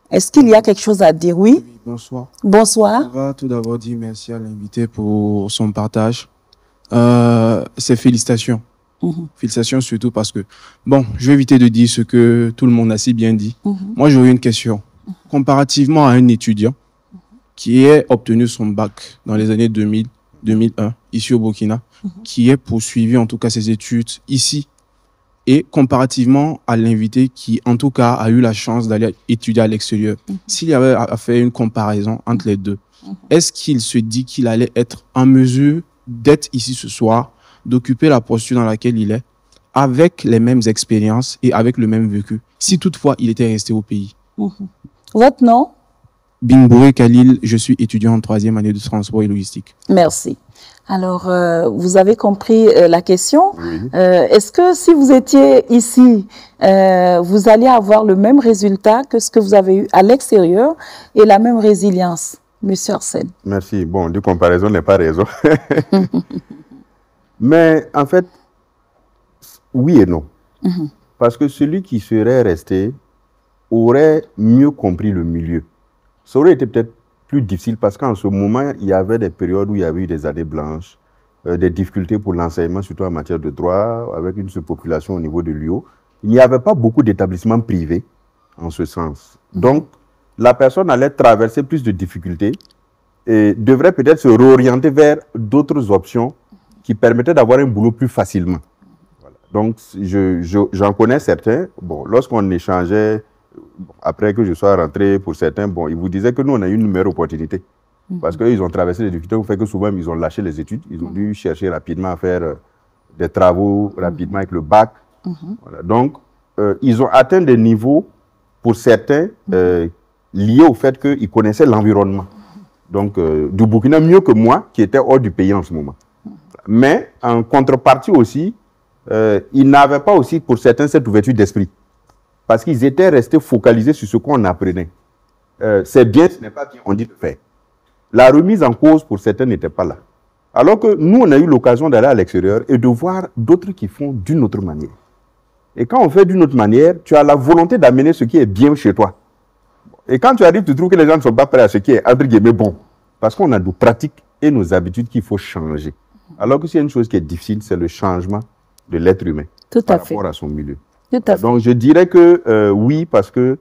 S3: Est-ce qu'il y a quelque chose à dire? Oui.
S7: Bonsoir.
S3: Bonsoir.
S7: On va tout d'abord dire merci à l'invité pour son partage. Ses félicitations. Félicitations surtout parce que, bon, je vais éviter de dire ce que tout le monde a si bien dit. Moi, j'aurais une question. Comparativement à un étudiant qui a obtenu son bac dans les années 2000, 2001, ici au Burkina, qui est poursuivi en tout cas ses études ici, et comparativement à l'invité qui, en tout cas, a eu la chance d'aller étudier à l'extérieur, s'il y avait à faire une comparaison entre les deux, est-ce qu'il se dit qu'il allait être en mesure d'être ici ce soir, d'occuper la posture dans laquelle il est, avec les mêmes expériences et avec le même vécu, si toutefois il était resté au pays?
S3: Votre nom?
S7: Binbouré Khalil, je suis étudiant en 3e année de transport et logistique.
S3: Merci. Alors, vous avez compris la question.
S2: Oui.
S3: Est-ce que si vous étiez ici, vous alliez avoir le même résultat que ce que vous avez eu à l'extérieur et la même résilience, Monsieur Arsène?
S2: Merci. Bon, de comparaison n'est pas raison. Mais en fait, oui et non. Parce que celui qui serait resté aurait mieux compris le milieu. Ça aurait été peut-être plus difficile parce qu'en ce moment, il y avait des périodes où il y avait eu des années blanches, des difficultés pour l'enseignement, surtout en matière de droit, avec une surpopulation au niveau de l'UO. Il n'y avait pas beaucoup d'établissements privés en ce sens. Donc, la personne allait traverser plus de difficultés et devrait peut-être se réorienter vers d'autres options qui permettaient d'avoir un boulot plus facilement. Voilà. Donc, j'en connais certains. Bon, lorsqu'on échangeait, après que je sois rentré, pour certains, bon, ils vous disaient que nous, on a eu une meilleure opportunité. Parce qu'ils ont traversé les difficultés, au fait que souvent, ils ont lâché les études. Ils ont dû chercher rapidement à faire des travaux rapidement avec le bac. Voilà. Donc, ils ont atteint des niveaux, pour certains, liés au fait qu'ils connaissaient l'environnement. Donc, du Burkina mieux que moi, qui était hors du pays en ce moment. Mais, en contrepartie aussi, ils n'avaient pas aussi, pour certains, cette ouverture d'esprit. Parce qu'ils étaient restés focalisés sur ce qu'on apprenait. C'est bien, ce n'est pas bien, on dit de faire. La remise en cause, pour certains, n'était pas là. Alors que nous, on a eu l'occasion d'aller à l'extérieur et de voir d'autres qui font d'une autre manière. Et quand on fait d'une autre manière, tu as la volonté d'amener ce qui est bien chez toi. Et quand tu arrives, tu trouves que les gens ne sont pas prêts à ce qui est, entre guillemets, bon. Parce qu'on a nos pratiques et nos habitudes qu'il faut changer. Alors que s'il y a une chose qui est difficile, c'est le changement de l'être humain.
S3: Tout à fait.
S2: Par rapport à son milieu.
S3: Tout à fait.
S2: Donc, je dirais que oui, parce que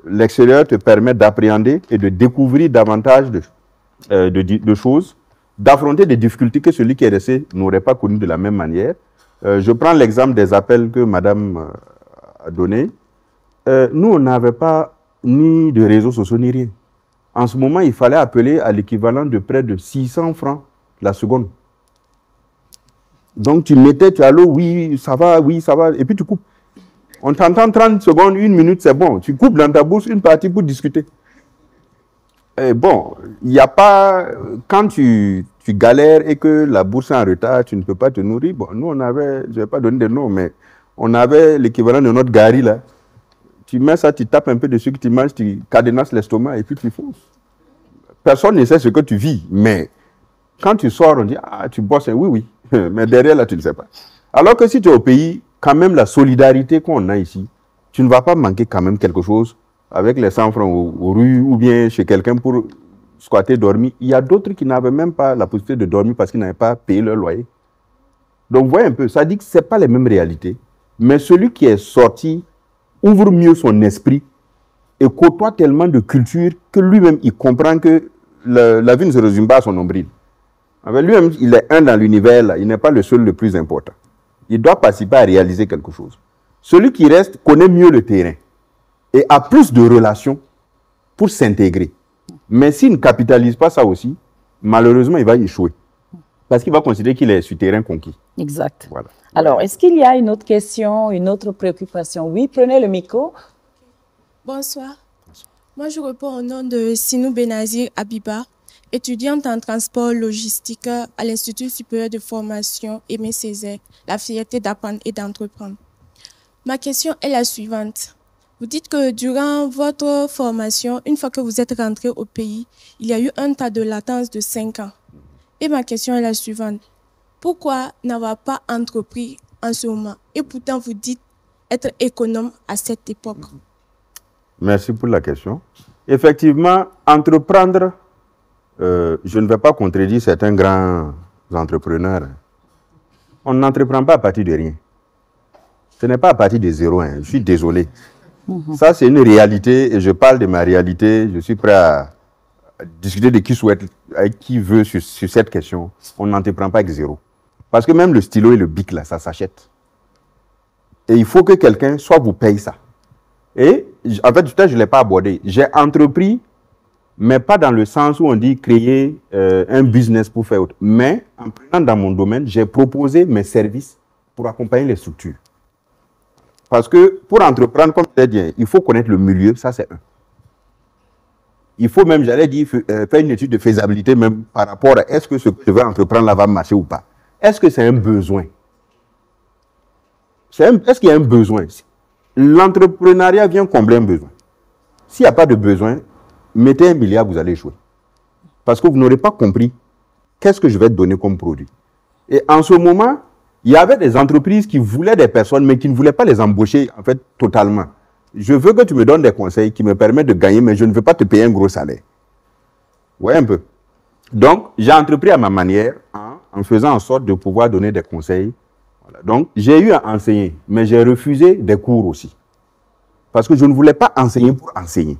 S2: l'extérieur te permet d'appréhender et de découvrir davantage de choses, d'affronter des difficultés que celui qui est resté n'aurait pas connues de la même manière. Je prends l'exemple des appels que Madame a donnés. Nous, on n'avait pas ni de réseaux sociaux ni rien. En ce moment, il fallait appeler à l'équivalent de près de 600 francs la seconde. Donc, tu mettais, tu allô, oui, ça va, et puis tu coupes. On t'entend 30 secondes, 1 minute, c'est bon. Tu coupes dans ta bouche une partie pour discuter. Et bon, il n'y a pas... Quand tu galères et que la bourse est en retard, tu ne peux pas te nourrir. Bon, nous, on avait, je ne vais pas donner de nom, mais on avait l'équivalent de notre gari, là. Tu mets ça, tu tapes un peu dessus, que tu manges, tu cadenasses l'estomac et puis tu fonces. Personne ne sait ce que tu vis, mais Quand tu sors, on dit, ah, tu bosses, oui, oui. Mais derrière, là, tu ne sais pas. Alors que si tu es au pays, quand même, la solidarité qu'on a ici, tu ne vas pas manquer quand même quelque chose avec les 100 francs aux rues ou bien chez quelqu'un pour squatter, dormir. Il y a d'autres qui n'avaient même pas la possibilité de dormir parce qu'ils n'avaient pas payé leur loyer. Donc, voyez un peu, ça dit que ce n'est pas les mêmes réalités. Mais celui qui est sorti ouvre mieux son esprit et côtoie tellement de cultures que lui-même, il comprend que la vie ne se résume pas à son nombril. Lui-même, il est un dans l'univers, là. Il n'est pas le seul le plus important. Il doit participer à réaliser quelque chose. Celui qui reste connaît mieux le terrain et a plus de relations pour s'intégrer. Mais s'il ne capitalise pas ça aussi, malheureusement, il va échouer. Parce qu'il va considérer qu'il est sur terrain conquis.
S3: Exact.
S2: Voilà.
S3: Alors, est-ce qu'il y a une autre question, une autre préoccupation? Oui, prenez le micro.
S8: Bonsoir. Moi, je réponds au nom de Sinou Benazir Abiba, étudiante en transport logistique à l'Institut supérieur de formation Aimé Césaire, la fierté d'apprendre et d'entreprendre. Ma question est la suivante. Vous dites que durant votre formation, une fois que vous êtes rentré au pays, il y a eu un tas de latence de 5 ans. Et ma question est la suivante. Pourquoi n'avoir pas entrepris en ce moment? Et pourtant, vous dites être économe à cette époque. Merci
S2: pour la question. Effectivement, entreprendre, je ne vais pas contredire certains grands entrepreneurs. On n'entreprend pas à partir de rien. Ce n'est pas à partir de zéro. Hein. Je suis désolé. Ça, c'est une réalité et je parle de ma réalité. Je suis prêt à discuter de qui souhaite, avec qui veut sur cette question. On n'entreprend pas avec zéro. Parce que même le stylo et le bic, là, ça s'achète. Et il faut que quelqu'un soit vous paye ça. Et en fait, je ne l'ai pas abordé. J'ai entrepris, mais pas dans le sens où on dit créer un business pour faire autre. Mais en prenant dans mon domaine, j'ai proposé mes services pour accompagner les structures. Parce que pour entreprendre, comme je l'ai dit, il faut connaître le milieu, ça c'est un. Il faut même, j'allais dire, faire une étude de faisabilité même par rapport à est-ce que ce que je vais entreprendre là va marcher ou pas. Est-ce que c'est un besoin? Est-ce qu'il y a un besoin? L'entrepreneuriat vient combler un besoin. S'il n'y a pas de besoin, mettez 1 milliard, vous allez échouer. Parce que vous n'aurez pas compris qu'est-ce que je vais te donner comme produit. Et en ce moment, il y avait des entreprises qui voulaient des personnes, mais qui ne voulaient pas les embaucher, en fait, totalement. Je veux que tu me donnes des conseils qui me permettent de gagner, mais je ne veux pas te payer un gros salaire. Vous voyez un peu? Donc, j'ai entrepris à ma manière, en faisant en sorte de pouvoir donner des conseils. Voilà. Donc, j'ai eu à enseigner, mais j'ai refusé des cours aussi. Parce que je ne voulais pas enseigner pour enseigner.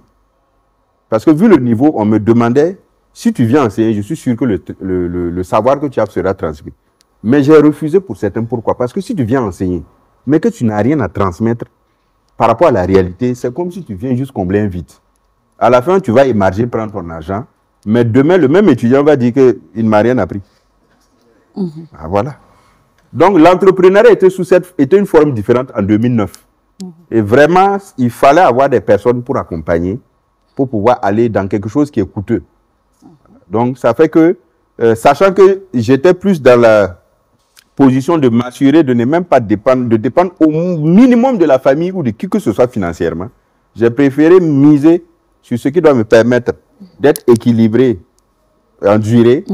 S2: Parce que vu le niveau, on me demandait, si tu viens enseigner, je suis sûr que le savoir que tu as sera transmis. Mais j'ai refusé pour certains. Pourquoi? Parce que si tu viens enseigner, mais que tu n'as rien à transmettre par rapport à la réalité, c'est comme si tu viens juste combler un vide. À la fin, tu vas émarger, prendre ton argent, mais demain, le même étudiant va dire qu'il ne m'a rien appris. Ah, voilà. Donc, l'entrepreneuriat était une forme différente en 2009. Et vraiment, il fallait avoir des personnes pour accompagner, pour pouvoir aller dans quelque chose qui est coûteux. Donc, ça fait que, sachant que j'étais plus dans la position de m'assurer de ne même pas dépendre, de dépendre au minimum de la famille ou de qui que ce soit financièrement, j'ai préféré miser sur ce qui doit me permettre d'être équilibré, en durée,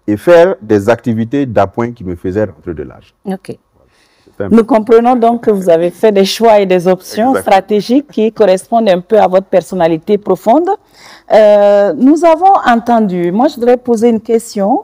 S2: et faire des activités d'appoint qui me faisaient rentrer de l'argent.
S3: Ok. Nous comprenons donc que vous avez fait des choix et des options stratégiques qui correspondent un peu à votre personnalité profonde. Nous avons entendu, moi je voudrais poser une question.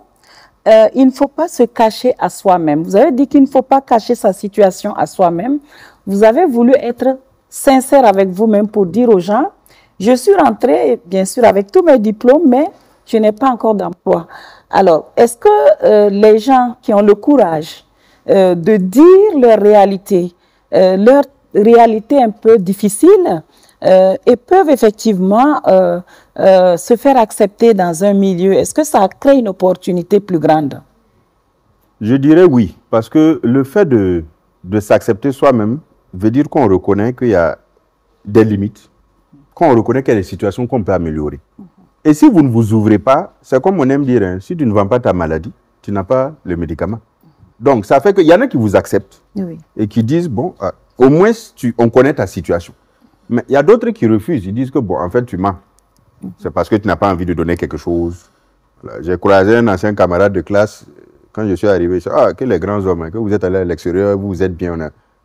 S3: Il ne faut pas se cacher à soi-même. Vous avez dit qu'il ne faut pas cacher sa situation à soi-même. Vous avez voulu être sincère avec vous-même pour dire aux gens, je suis rentrée, bien sûr, avec tous mes diplômes, mais je n'ai pas encore d'emploi. Alors, est-ce que les gens qui ont le courage de dire leur réalité un peu difficile, et peuvent effectivement se faire accepter dans un milieu, est-ce que ça crée une opportunité plus grande?
S2: Je dirais oui, parce que le fait de s'accepter soi-même veut dire qu'on reconnaît qu'il y a des limites, qu'on reconnaît qu'il y a des situations qu'on peut améliorer. Et si vous ne vous ouvrez pas, c'est comme on aime dire, hein, si tu ne vends pas ta maladie, tu n'as pas le médicament. Donc, ça fait qu'il y en a qui vous acceptent et qui disent, bon, au moins, on connaît ta situation. Mais il y a d'autres qui refusent. Ils disent que, bon, en fait, tu mens. C'est parce que tu n'as pas envie de donner quelque chose. Voilà. J'ai croisé un ancien camarade de classe. Quand je suis arrivé, je dis, ah, que les grands hommes, que vous êtes allés à l'extérieur, vous êtes bien.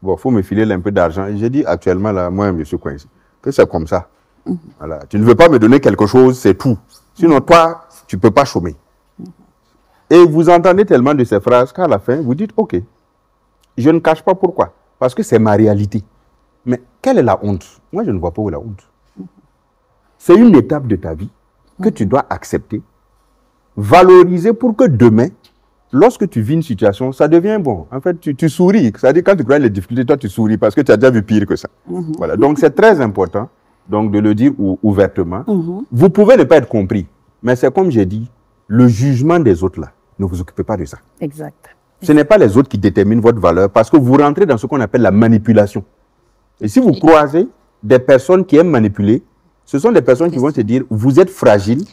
S2: Bon, il faut me filer un peu d'argent. Et j'ai dit, actuellement, là, moi, je suis coincé. Que c'est comme ça. Voilà. Tu ne veux pas me donner quelque chose, c'est tout. Sinon, toi, tu ne peux pas chômer. Et vous entendez tellement de ces phrases qu'à la fin, vous dites, OK, je ne cache pas pourquoi. Parce que c'est ma réalité. Mais quelle est la honte? Moi, je ne vois pas où est la honte. C'est une étape de ta vie que tu dois accepter, valoriser pour que demain, lorsque tu vis une situation, ça devient bon. En fait, tu souris. C'est-à-dire, quand tu crois les difficultés, toi, tu souris parce que tu as déjà vu pire que ça. Voilà. Donc, c'est très important donc, de le dire ouvertement. Vous pouvez ne pas être compris, mais c'est comme j'ai dit, le jugement des autres, là, ne vous occupez pas de ça.
S3: Exact.
S2: Ce n'est pas les autres qui déterminent votre valeur parce que vous rentrez dans ce qu'on appelle la manipulation. Et si vous croisez des personnes qui aiment manipuler, ce sont des personnes qui vont se dire, vous êtes fragile,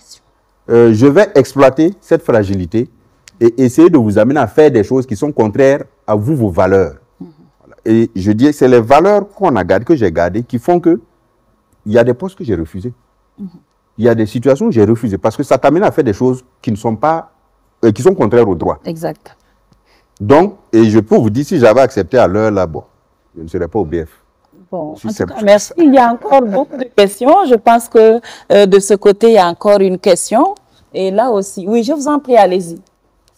S2: je vais exploiter cette fragilité et essayer de vous amener à faire des choses qui sont contraires à vous, vos valeurs. Voilà. Et je dis, c'est les valeurs qu'on a gardées, que j'ai gardées, qui font que il y a des postes que j'ai refusés. Il y a des situations que j'ai refusées parce que ça t'amène à faire des choses qui ne sont pas, qui sont contraires au droit.
S3: Exact.
S2: Donc, et je peux vous dire, si j'avais accepté à l'heure là, bon, je ne serais pas au BF.
S3: Bon, en tout cas, merci. Il y a encore beaucoup de questions. Je pense que de ce côté, il y a encore une question. Et là aussi, oui, je vous en prie, allez-y.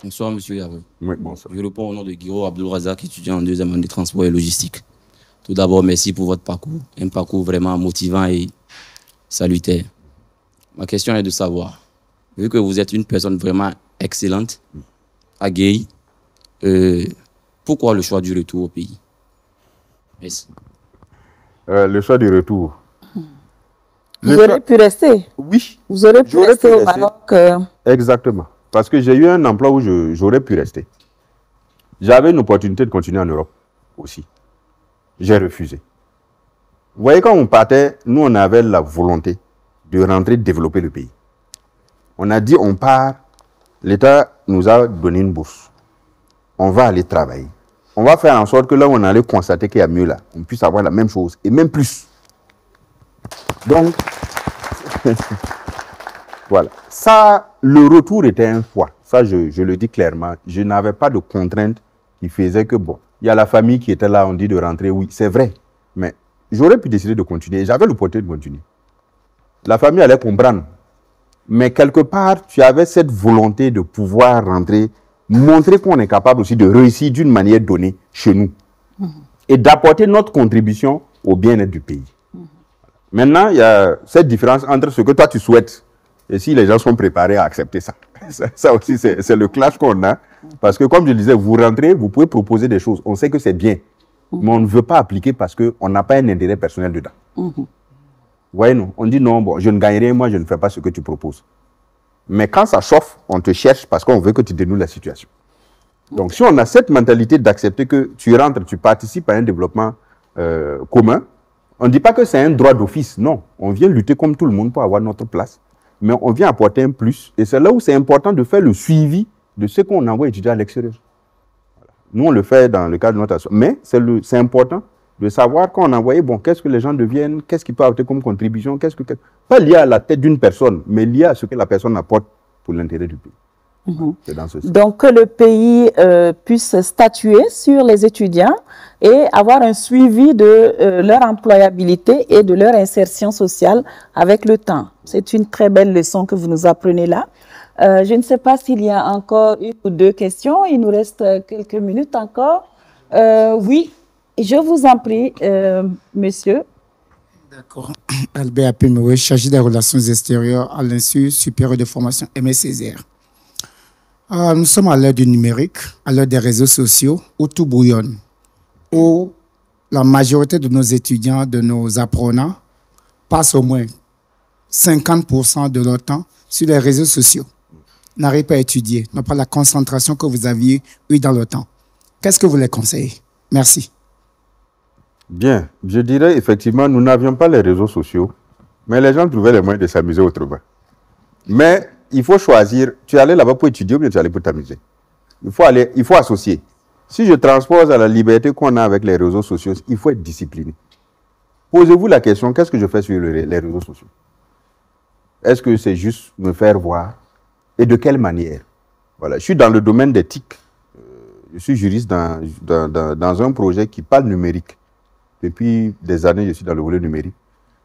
S9: Bonsoir, monsieur Yahweh.
S2: Oui, bonsoir.
S9: Je réponds au nom de Guiro Abdul-Razak, étudiant en 2e année de transport et logistique. Tout d'abord, merci pour votre parcours. Un parcours vraiment motivant et salutaire. Ma question est de savoir, vu que vous êtes une personne vraiment excellente, aguerrie, pourquoi le choix du retour au pays? Merci.
S2: Le choix du retour.
S3: Vous aurez pu rester?
S2: Oui.
S3: Vous aurez pu rester au Maroc?
S2: Exactement. Parce que j'ai eu un emploi où j'aurais pu rester. J'avais une opportunité de continuer en Europe aussi. J'ai refusé. Vous voyez, quand on partait, nous, on avait la volonté de rentrer, développer le pays. On a dit, on part, l'État nous a donné une bourse. On va aller travailler. On va faire en sorte que là où on allait constater qu'il y a mieux là, on puisse avoir la même chose et même plus. Donc, voilà. Ça, le retour était un choix. Ça, je le dis clairement. Je n'avais pas de contraintes qui faisaient que, bon, il y a la famille qui était là, on dit de rentrer, oui, c'est vrai. Mais j'aurais pu décider de continuer. J'avais l'opportunité de continuer. La famille allait comprendre. Mais quelque part, tu avais cette volonté de pouvoir rentrer, montrer qu'on est capable aussi de réussir d'une manière donnée chez nous. Et d'apporter notre contribution au bien-être du pays. Maintenant, il y a cette différence entre ce que toi tu souhaites et si les gens sont préparés à accepter ça. Ça aussi, c'est le clash qu'on a. Parce que comme je disais, vous rentrez, vous pouvez proposer des choses. On sait que c'est bien. Mais on ne veut pas appliquer parce qu'on n'a pas un intérêt personnel dedans. Vous voyez, non? On dit non, bon, je ne gagne rien, moi je ne fais pas ce que tu proposes. Mais quand ça chauffe, on te cherche parce qu'on veut que tu dénoues la situation. Donc si on a cette mentalité d'accepter que tu rentres, tu participes à un développement commun, on ne dit pas que c'est un droit d'office, non. On vient lutter comme tout le monde pour avoir notre place. Mais on vient apporter un plus. Et c'est là où c'est important de faire le suivi de ce qu'on envoie étudier à l'extérieur. Voilà. Nous, on le fait dans le cadre de notre association. Mais c'est important de savoir quand on envoie, bon, qu'est-ce que les gens deviennent, qu'est-ce qu'ils peuvent apporter comme contribution, pas lié à la tête d'une personne, mais lié à ce que la personne apporte pour l'intérêt du pays. C'est dans ce sens.
S3: Donc, que le pays puisse statuer sur les étudiants et avoir un suivi de leur employabilité et de leur insertion sociale avec le temps. C'est une très belle leçon que vous nous apprenez là. Je ne sais pas s'il y a encore une ou deux questions. Il nous reste quelques minutes encore. Oui, je vous en prie, monsieur.
S10: D'accord. Albert Apimoué, chargé des relations extérieures à l'Institut supérieur de formation Aimé Césaire. Nous sommes à l'heure du numérique, à l'heure des réseaux sociaux, où tout bouillonne, où la majorité de nos étudiants, de nos apprenants, passent au moins 50% de leur temps sur les réseaux sociaux, n'arrivent pas à étudier, n'ont pas la concentration que vous aviez eue dans le temps. Qu'est-ce que vous les conseillez? Merci.
S2: Bien, je dirais effectivement, nous n'avions pas les réseaux sociaux, mais les gens trouvaient les moyens de s'amuser autrement. Mais il faut choisir, tu es allé là-bas pour étudier ou bien tu es allé pour t'amuser. Il faut associer. Si je transpose à la liberté qu'on a avec les réseaux sociaux, il faut être discipliné. Posez-vous la question, qu'est-ce que je fais sur les réseaux sociaux? Est-ce que c'est juste me faire voir? et de quelle manière. Voilà. Je suis dans le domaine des TIC. Je suis juriste dans un projet qui parle numérique. Depuis des années, je suis dans le volet numérique.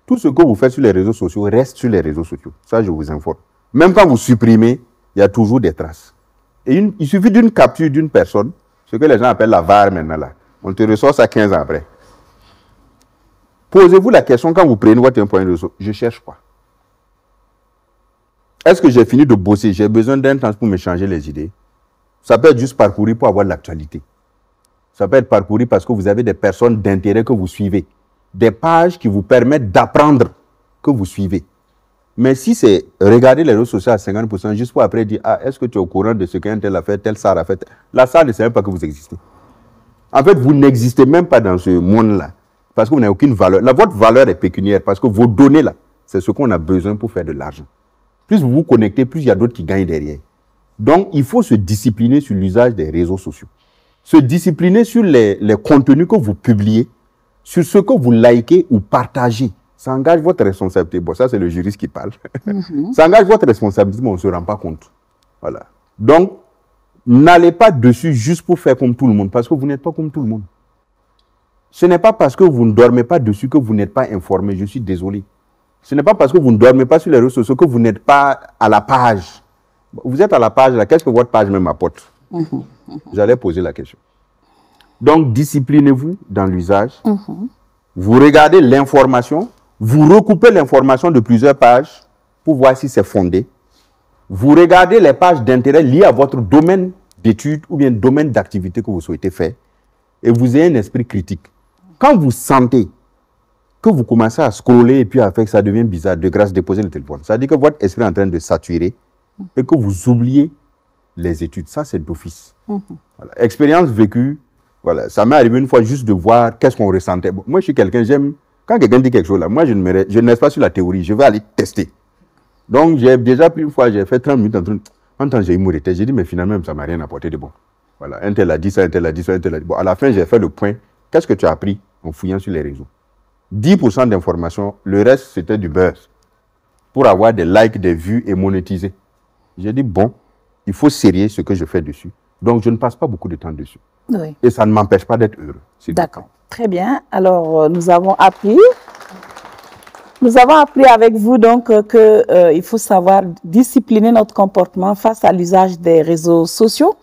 S2: Tout ce que vous faites sur les réseaux sociaux reste sur les réseaux sociaux. Ça, je vous informe. Même quand vous supprimez, il y a toujours des traces. Et il suffit d'une capture d'une personne, ce que les gens appellent la VAR maintenant là. On te ressort ça 15 ans après. Posez-vous la question quand vous prenez votre point de réseau. Je cherche quoi? Est-ce que j'ai fini de bosser? J'ai besoin d'un temps pour me changer les idées. Ça peut être juste parcourir pour avoir l'actualité. Ça peut être parcourir parce que vous avez des personnes d'intérêt que vous suivez. Des pages qui vous permettent d'apprendre que vous suivez. Mais si c'est regarder les réseaux sociaux à 50%, juste pour après dire, ah, est-ce que tu es au courant de ce qu'un tel a fait, tel SAR a fait? La SAR ne sait même pas que vous existez. En fait, vous n'existez même pas dans ce monde-là. Parce que vous n'avez aucune valeur. Votre valeur est pécuniaire parce que vos données là, c'est ce qu'on a besoin pour faire de l'argent. Plus vous vous connectez, plus il y a d'autres qui gagnent derrière. Donc, il faut se discipliner sur l'usage des réseaux sociaux. Se discipliner sur les contenus que vous publiez, sur ce que vous likez ou partagez. Ça engage votre responsabilité. Bon, ça, c'est le juriste qui parle. Ça engage votre responsabilité, mais on ne se rend pas compte. Voilà. Donc, n'allez pas dessus juste pour faire comme tout le monde, parce que vous n'êtes pas comme tout le monde. Ce n'est pas parce que vous ne dormez pas dessus que vous n'êtes pas informé. Je suis désolé. Ce n'est pas parce que vous ne dormez pas sur les réseaux sociaux que vous n'êtes pas à la page. Vous êtes à la page, là. Qu'est-ce que votre page même apporte? J'allais poser la question. Donc, disciplinez-vous dans l'usage. Vous regardez l'information. Vous recoupez l'information de plusieurs pages pour voir si c'est fondé. Vous regardez les pages d'intérêt liées à votre domaine d'études ou bien domaine d'activité que vous souhaitez faire. Et vous ayez un esprit critique. Quand vous sentez que vous commencez à scroller et puis à faire que ça devient bizarre, de grâce, déposez le téléphone. Ça veut dire que votre esprit est en train de saturer et que vous oubliez les études. Ça, c'est d'office. Voilà. Expérience vécue, voilà. Ça m'est arrivé une fois juste de voir qu'est-ce qu'on ressentait. Bon, moi, je suis quelqu'un, j'aime... Quand quelqu'un dit quelque chose, là, moi, je ne reste pas sur la théorie. Je vais aller tester. Donc, j'ai déjà pris une fois, j'ai fait 30 minutes en temps, j'ai eu mon retard. J'ai dit, mais finalement, ça ne m'a rien apporté de bon. Voilà. Un tel a dit ça, un tel a dit ça, un tel a dit... Bon, à la fin, j'ai fait le point. Qu'est-ce que tu as appris en fouillant sur les réseaux? 10% d'informations, le reste, c'était du buzz. Pour avoir des likes, des vues et monétiser. J'ai dit, bon, il faut serrer ce que je fais dessus. Donc, je ne passe pas beaucoup de temps dessus.
S3: Oui.
S2: Et ça ne m'empêche pas d'être heureux.
S3: D'accord. Très bien. Alors, nous avons appris avec vous donc qu'il faut savoir discipliner notre comportement face à l'usage des réseaux sociaux.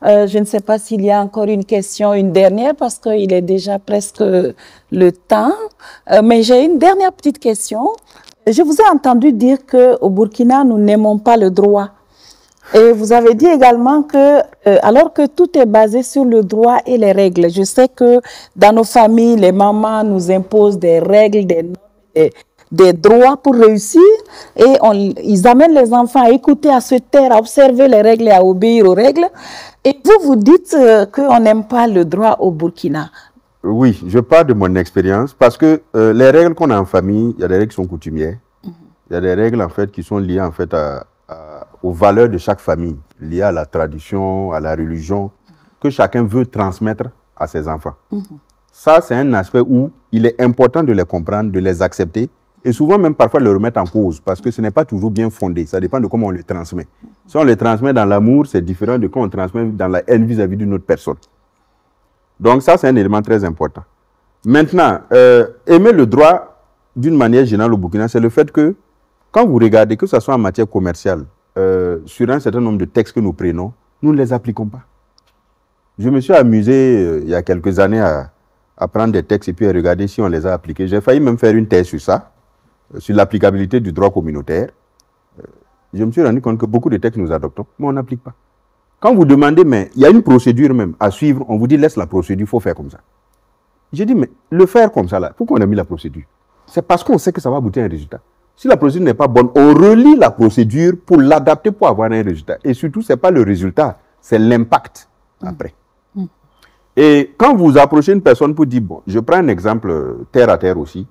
S3: Je ne sais pas s'il y a encore une question, une dernière, parce qu'il est déjà presque le temps. Mais j'ai une dernière petite question. Je vous ai entendu dire qu'au Burkina, nous n'aimons pas le droit. Et vous avez dit également que, alors que tout est basé sur le droit et les règles, je sais que dans nos familles, les mamans nous imposent des règles, des normes, des droits pour réussir, et ils amènent les enfants à écouter, à se taire, à observer les règles et à obéir aux règles. Et vous dites qu'on n'aime pas le droit au Burkina.
S2: Oui, je parle de mon expérience, parce que les règles qu'on a en famille, il y a des règles qui sont coutumières. Il y a des règles en fait qui sont liées en fait aux valeurs de chaque famille, liées à la tradition, à la religion, que chacun veut transmettre à ses enfants. Ça, c'est un aspect où il est important de les comprendre, de les accepter, et souvent même parfois le remettre en cause, parce que ce n'est pas toujours bien fondé. Ça dépend de comment on le transmet. Si on le transmet dans l'amour, c'est différent de quand on transmet dans la haine vis-à-vis d'une autre personne. Donc ça, c'est un élément très important. Maintenant, aimer le droit d'une manière générale au Burkina, c'est le fait que, quand vous regardez, que ce soit en matière commerciale, sur un certain nombre de textes que nous prenons, nous ne les appliquons pas. Je me suis amusé il y a quelques années à prendre des textes et puis à regarder si on les a appliqués. J'ai failli même faire une thèse sur ça, sur l'applicabilité du droit communautaire. Je me suis rendu compte que beaucoup de textes nous adoptons, mais on n'applique pas. Quand vous demandez, mais il y a une procédure même à suivre, on vous dit laisse la procédure, il faut faire comme ça. J'ai dit, mais le faire comme ça, là, pourquoi on a mis la procédure? C'est parce qu'on sait que ça va aboutir à un résultat. Si la procédure n'est pas bonne, on relie la procédure pour l'adapter pour avoir un résultat. Et surtout, ce n'est pas le résultat, c'est l'impact après. Et quand vous approchez une personne pour dire, bon, je prends un exemple terre à terre aussi,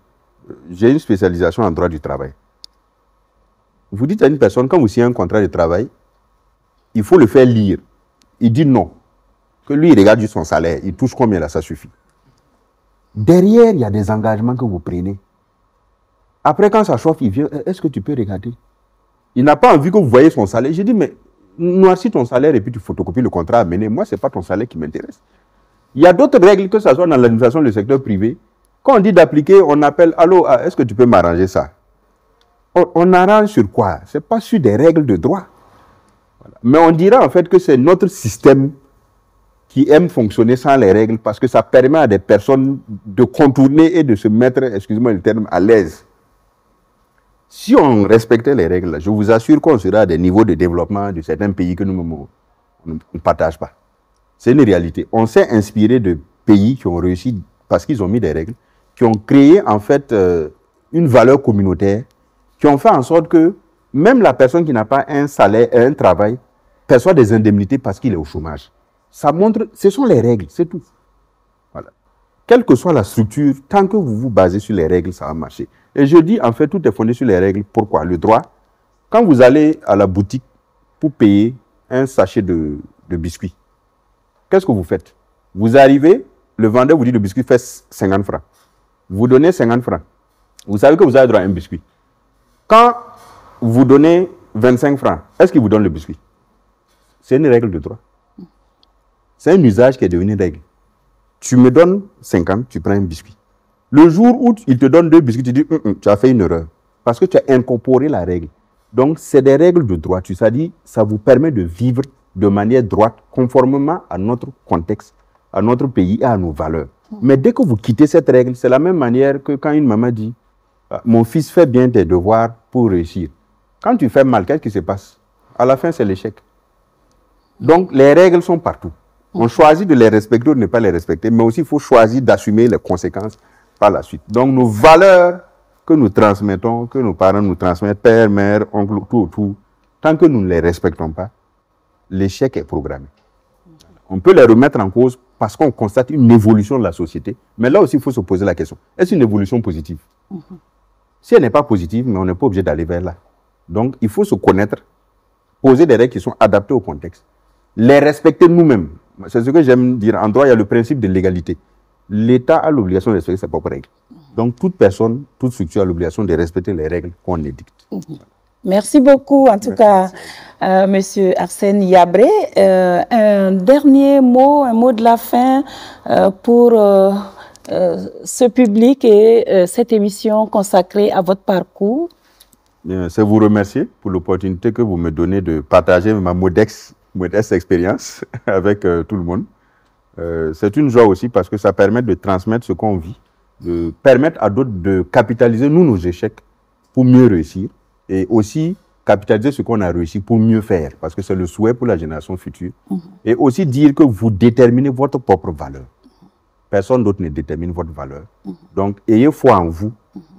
S2: j'ai une spécialisation en droit du travail. Vous dites à une personne, quand vous signez un contrat de travail, il faut le faire lire. Il dit non. Que lui, il regarde juste son salaire, il touche combien là, ça suffit. Derrière, il y a des engagements que vous prenez. Après, quand ça chauffe, il vient, est-ce que tu peux regarder? Il n'a pas envie que vous voyez son salaire. J'ai dit, mais noircis ton salaire et puis tu photocopies le contrat à mener. Moi, ce n'est pas ton salaire qui m'intéresse. Il y a d'autres règles, que ce soit dans l'administration, le secteur privé. Quand on dit d'appliquer, on appelle, allô, est-ce que tu peux m'arranger ça? On arrange sur quoi? Ce n'est pas sur des règles de droit. Voilà. Mais on dira en fait que c'est notre système qui aime fonctionner sans les règles parce que ça permet à des personnes de contourner et de se mettre, excusez-moi le terme, à l'aise. Si on respectait les règles, je vous assure qu'on serait à des niveaux de développement de certains pays que nous ne partageons pas. C'est une réalité. On s'est inspiré de pays qui ont réussi parce qu'ils ont mis des règles, qui ont créé en fait une valeur communautaire, qui ont fait en sorte que même la personne qui n'a pas un salaire, un travail, perçoit des indemnités parce qu'il est au chômage. Ça montre, ce sont les règles, c'est tout. Voilà. Quelle que soit la structure, tant que vous vous basez sur les règles, ça va marcher. Et je dis, en fait, tout est fondé sur les règles. Pourquoi? Le droit. Quand vous allez à la boutique pour payer un sachet de biscuits, qu'est-ce que vous faites? Vous arrivez, le vendeur vous dit le biscuit fait 50 francs. Vous donnez 50 francs. Vous savez que vous avez droit à un biscuit. Quand vous donnez 25 francs, est-ce qu'il vous donne le biscuit? C'est une règle de droit. C'est un usage qui est devenu règle. Tu me donnes 50, tu prends un biscuit. Le jour où il te donne 2 biscuits, tu dis tu as fait une erreur. Parce que tu as incorporé la règle. Donc, c'est des règles de droit. Tu sais, ça vous permet de vivre de manière droite, conformément à notre contexte, à notre pays et à nos valeurs. Mais dès que vous quittez cette règle, c'est la même manière que quand une maman dit mon fils, fais bien tes devoirs pour réussir. Quand tu fais mal, qu'est-ce qui se passe? À la fin, c'est l'échec. Donc, les règles sont partout. On choisit de les respecter ou de ne pas les respecter, mais aussi il faut choisir d'assumer les conséquences par la suite. Donc, nos valeurs que nous transmettons, que nos parents nous transmettent, père, mère, oncle, tout, tant que nous ne les respectons pas, l'échec est programmé. On peut les remettre en cause parce qu'on constate une évolution de la société. Mais là aussi, il faut se poser la question. Est-ce une évolution positive? Si elle n'est pas positive, mais on n'est pas obligé d'aller vers là. Donc, il faut se connaître, poser des règles qui sont adaptées au contexte, les respecter nous-mêmes. C'est ce que j'aime dire. En droit, il y a le principe de l'égalité. L'État a l'obligation de respecter ses propres règles. Donc, toute personne, toute structure a l'obligation de respecter les règles qu'on édicte.
S3: Merci beaucoup, en tout cas, Monsieur Arsène Yabré. Un dernier mot, un mot de la fin pour ce public et cette émission consacrée à votre parcours.
S2: C'est vous remercier pour l'opportunité que vous me donnez de partager ma modeste expérience avec tout le monde. C'est une joie aussi parce que ça permet de transmettre ce qu'on vit, de permettre à d'autres de capitaliser nos échecs pour mieux réussir et aussi capitaliser ce qu'on a réussi pour mieux faire parce que c'est le souhait pour la génération future. Et aussi dire que vous déterminez votre propre valeur. Personne d'autre ne détermine votre valeur. Donc, ayez foi en vous,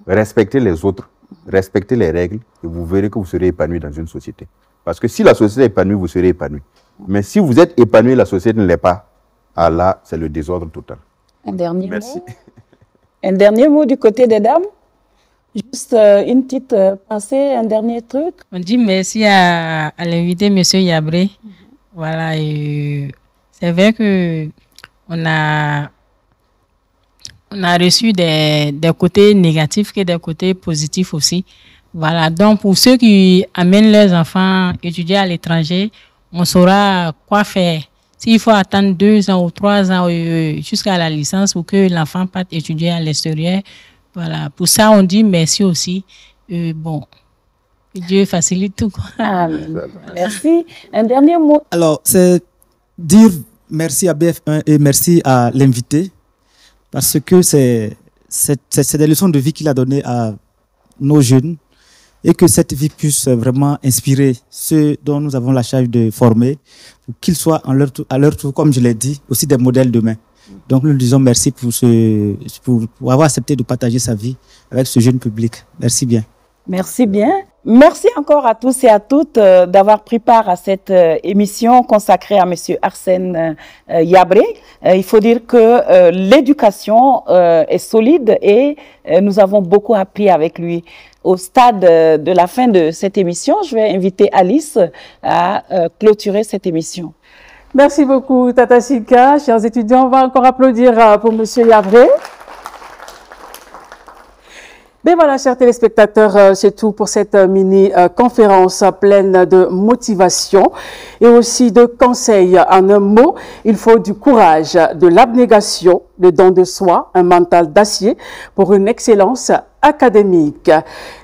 S2: respectez les autres, respectez les règles et vous verrez que vous serez épanoui dans une société. Parce que si la société est épanouie, vous serez épanoui. Mais si vous êtes épanoui, la société ne l'est pas, ah là, c'est le désordre total.
S3: Un dernier
S2: Merci.
S3: mot. Un dernier mot du côté des dames. Juste une petite pensée, un dernier truc.
S5: On dit merci à l'invité, M. Yabré. Voilà, c'est vrai que on a reçu des côtés négatifs et des côtés positifs aussi. Voilà, donc pour ceux qui amènent leurs enfants étudier à l'étranger, on saura quoi faire. S'il faut attendre 2 ans ou 3 ans jusqu'à la licence pour que l'enfant parte étudier à l'extérieur, voilà. Pour ça, on dit merci aussi. Bon, que Dieu facilite tout.
S3: Merci. Un dernier mot.
S4: Alors, c'est dire merci à BF1 et merci à l'invité parce que c'est des leçons de vie qu'il a données à nos jeunes et que cette vie puisse vraiment inspirer ceux dont nous avons la charge de former pour qu'ils soient à leur tour, comme je l'ai dit, aussi des modèles demain. Donc, nous disons merci pour avoir accepté de partager sa vie avec ce jeune public. Merci bien.
S3: Merci bien. Merci encore à tous et à toutes d'avoir pris part à cette émission consacrée à Monsieur Arsène Yabré. Il faut dire que l'éducation est solide et nous avons beaucoup appris avec lui. Au stade de la fin de cette émission, je vais inviter Alice à clôturer cette émission.
S1: Merci beaucoup, Tata Sika. Chers étudiants, on va encore applaudir pour Monsieur Yabré. Ben voilà, chers téléspectateurs, c'est tout pour cette mini-conférence pleine de motivation et aussi de conseils. En un mot, il faut du courage, de l'abnégation, le don de soi, un mental d'acier pour une excellence académique.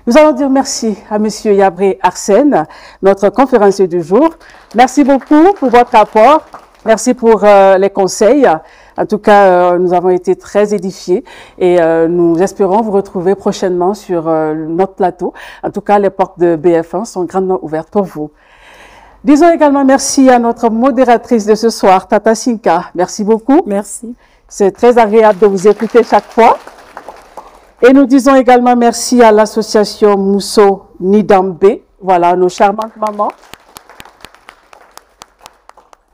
S1: Nous allons dire merci à Monsieur Yabré Arsène, notre conférencier du jour. Merci beaucoup pour votre apport. Merci pour les conseils. En tout cas, nous avons été très édifiés et nous espérons vous retrouver prochainement sur notre plateau. En tout cas, les portes de BF1 sont grandement ouvertes pour vous. Disons également merci à notre modératrice de ce soir, Tata Sinka. Merci beaucoup.
S3: Merci.
S1: C'est très agréable de vous écouter chaque fois. Et nous disons également merci à l'association Mousso Nidambé. Voilà, nos charmantes mamans.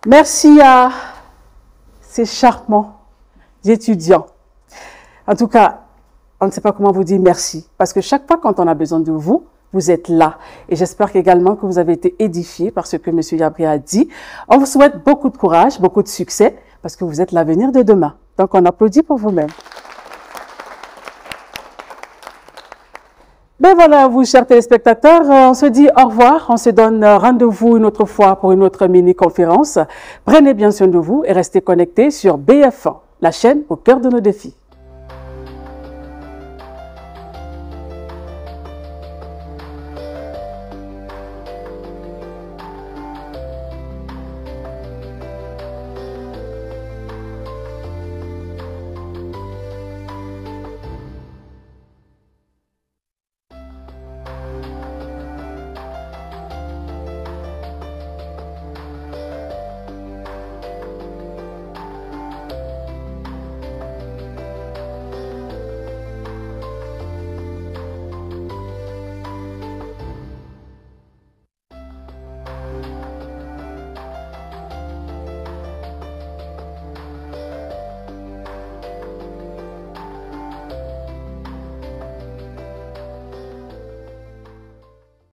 S1: Merci à ces charmants étudiants. En tout cas, on ne sait pas comment vous dire merci, parce que chaque fois quand on a besoin de vous, vous êtes là. Et j'espère également que vous avez été édifiés par ce que M. Yabré a dit. On vous souhaite beaucoup de courage, beaucoup de succès, parce que vous êtes l'avenir de demain. Donc on applaudit pour vous-même. Ben voilà, vous, chers téléspectateurs, on se dit au revoir. On se donne rendez-vous une autre fois pour une autre mini-conférence. Prenez bien soin de vous et restez connectés sur BF1, la chaîne au cœur de nos défis.